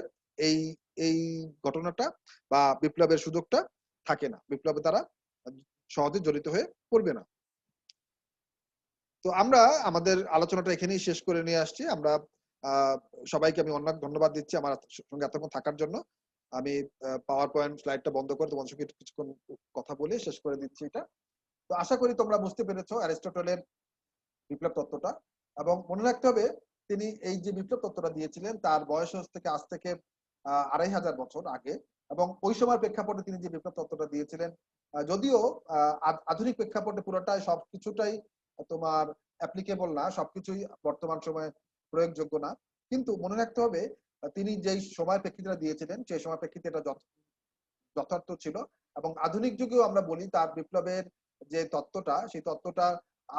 এই এই ঘটনাটা বা বিপ্লবের সুযোগটা থাকে না। বিপ্লবে তারা সহজে জড়িত হয়ে পড়বে না। তো আমরা আমাদের আলোচনাটা এখানেই শেষ করে নিয়ে আসছি। আমরা আ সবাইকে আমি অনেক ধন্যবাদ দিচ্ছি আমার সঙ্গে এতক্ষণ থাকার জন্য। আমি পাওয়ার পয়েন্ট স্লাইডটা বন্ধ করে তোমাদের সঙ্গে একটু কিছুক্ষণ কথা বলে শেষ করে দিচ্ছি এটা। তো আশা করি তোমরা বুঝতে পেরেছো অ্যারিস্টটলের বিপ্লব তত্ত্বটা এবং মনে রাখতে হবে তিনি এই যে বিপ্লব তত্ত্বটা দিয়েছিলেন তার বয়স থেকে আজ থেকে ২৫০০ বছর আগে এবং ওই সময়ের প্রেক্ষাপটে তিনি যে বিপ্লব তত্ত্বটা দিয়েছিলেন যদিও আধুনিক প্রেক্ষাপটে পুরোটাই সবকিছুটাই তোমার অ্যাপ্লিকেবল না, সবকিছুই বর্তমান সময়ে প্রয়োগযোগ্য না। কিন্তু মনে রাখতে হবে তিনি যেই সময়ের প্রেক্ষিতটা দিয়েছিলেন সেই সময়ের প্রেক্ষিতে এটা যথার্থ ছিল এবং আধুনিক যুগেও আমরা বলি তার বিপ্লবের যে তত্ত্বটা সেই তত্ত্বটা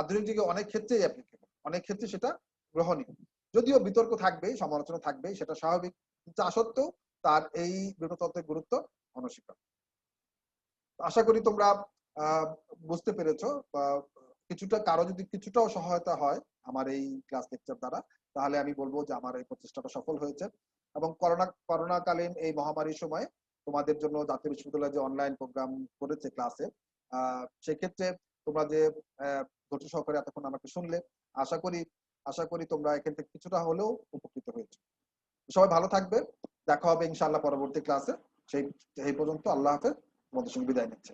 আধুনিক যুগে অনেক ক্ষেত্রেই অ্যাপ্লিকেবল, অনেক ক্ষেত্রে সেটা গ্রহণীয়। যদিও বিতর্ক থাকবেই, সমালোচনা থাকবেই, সেটা স্বাভাবিক। তা সত্ত্বেও তার এই বিপ্লব তত্ত্বের গুরুত্ব অনস্বীকার্য। আশা করি তোমরা বুঝতে পেরেছো বা কিছুটা কারো যদি কিছুটাও সহায়তা হয় আমার এই ক্লাস লেকচার দ্বারা, তাহলে আমি বলবো যে আমার এই প্রচেষ্টাটা সফল হয়েছে এবং করোনাকালীন এই মহামারীর সময় তোমাদের জন্য জাতীয় বিশ্ববিদ্যালয় যে অনলাইন প্রোগ্রাম করেছে ক্লাসে, সেক্ষেত্রে তোমরা যে ধৈর্য সহকারে এতক্ষণ আমাকে শুনলে, আশা করি তোমরা এখান থেকে কিছুটা হলেও উপকৃত হয়েছে। সবাই ভালো থাকবে, দেখা হবে ইনশাআল্লাহ পরবর্তী ক্লাসে। সেই পর্যন্ত আল্লাহ হাফেজ, তোমাদের সঙ্গে বিদায় নিচ্ছি।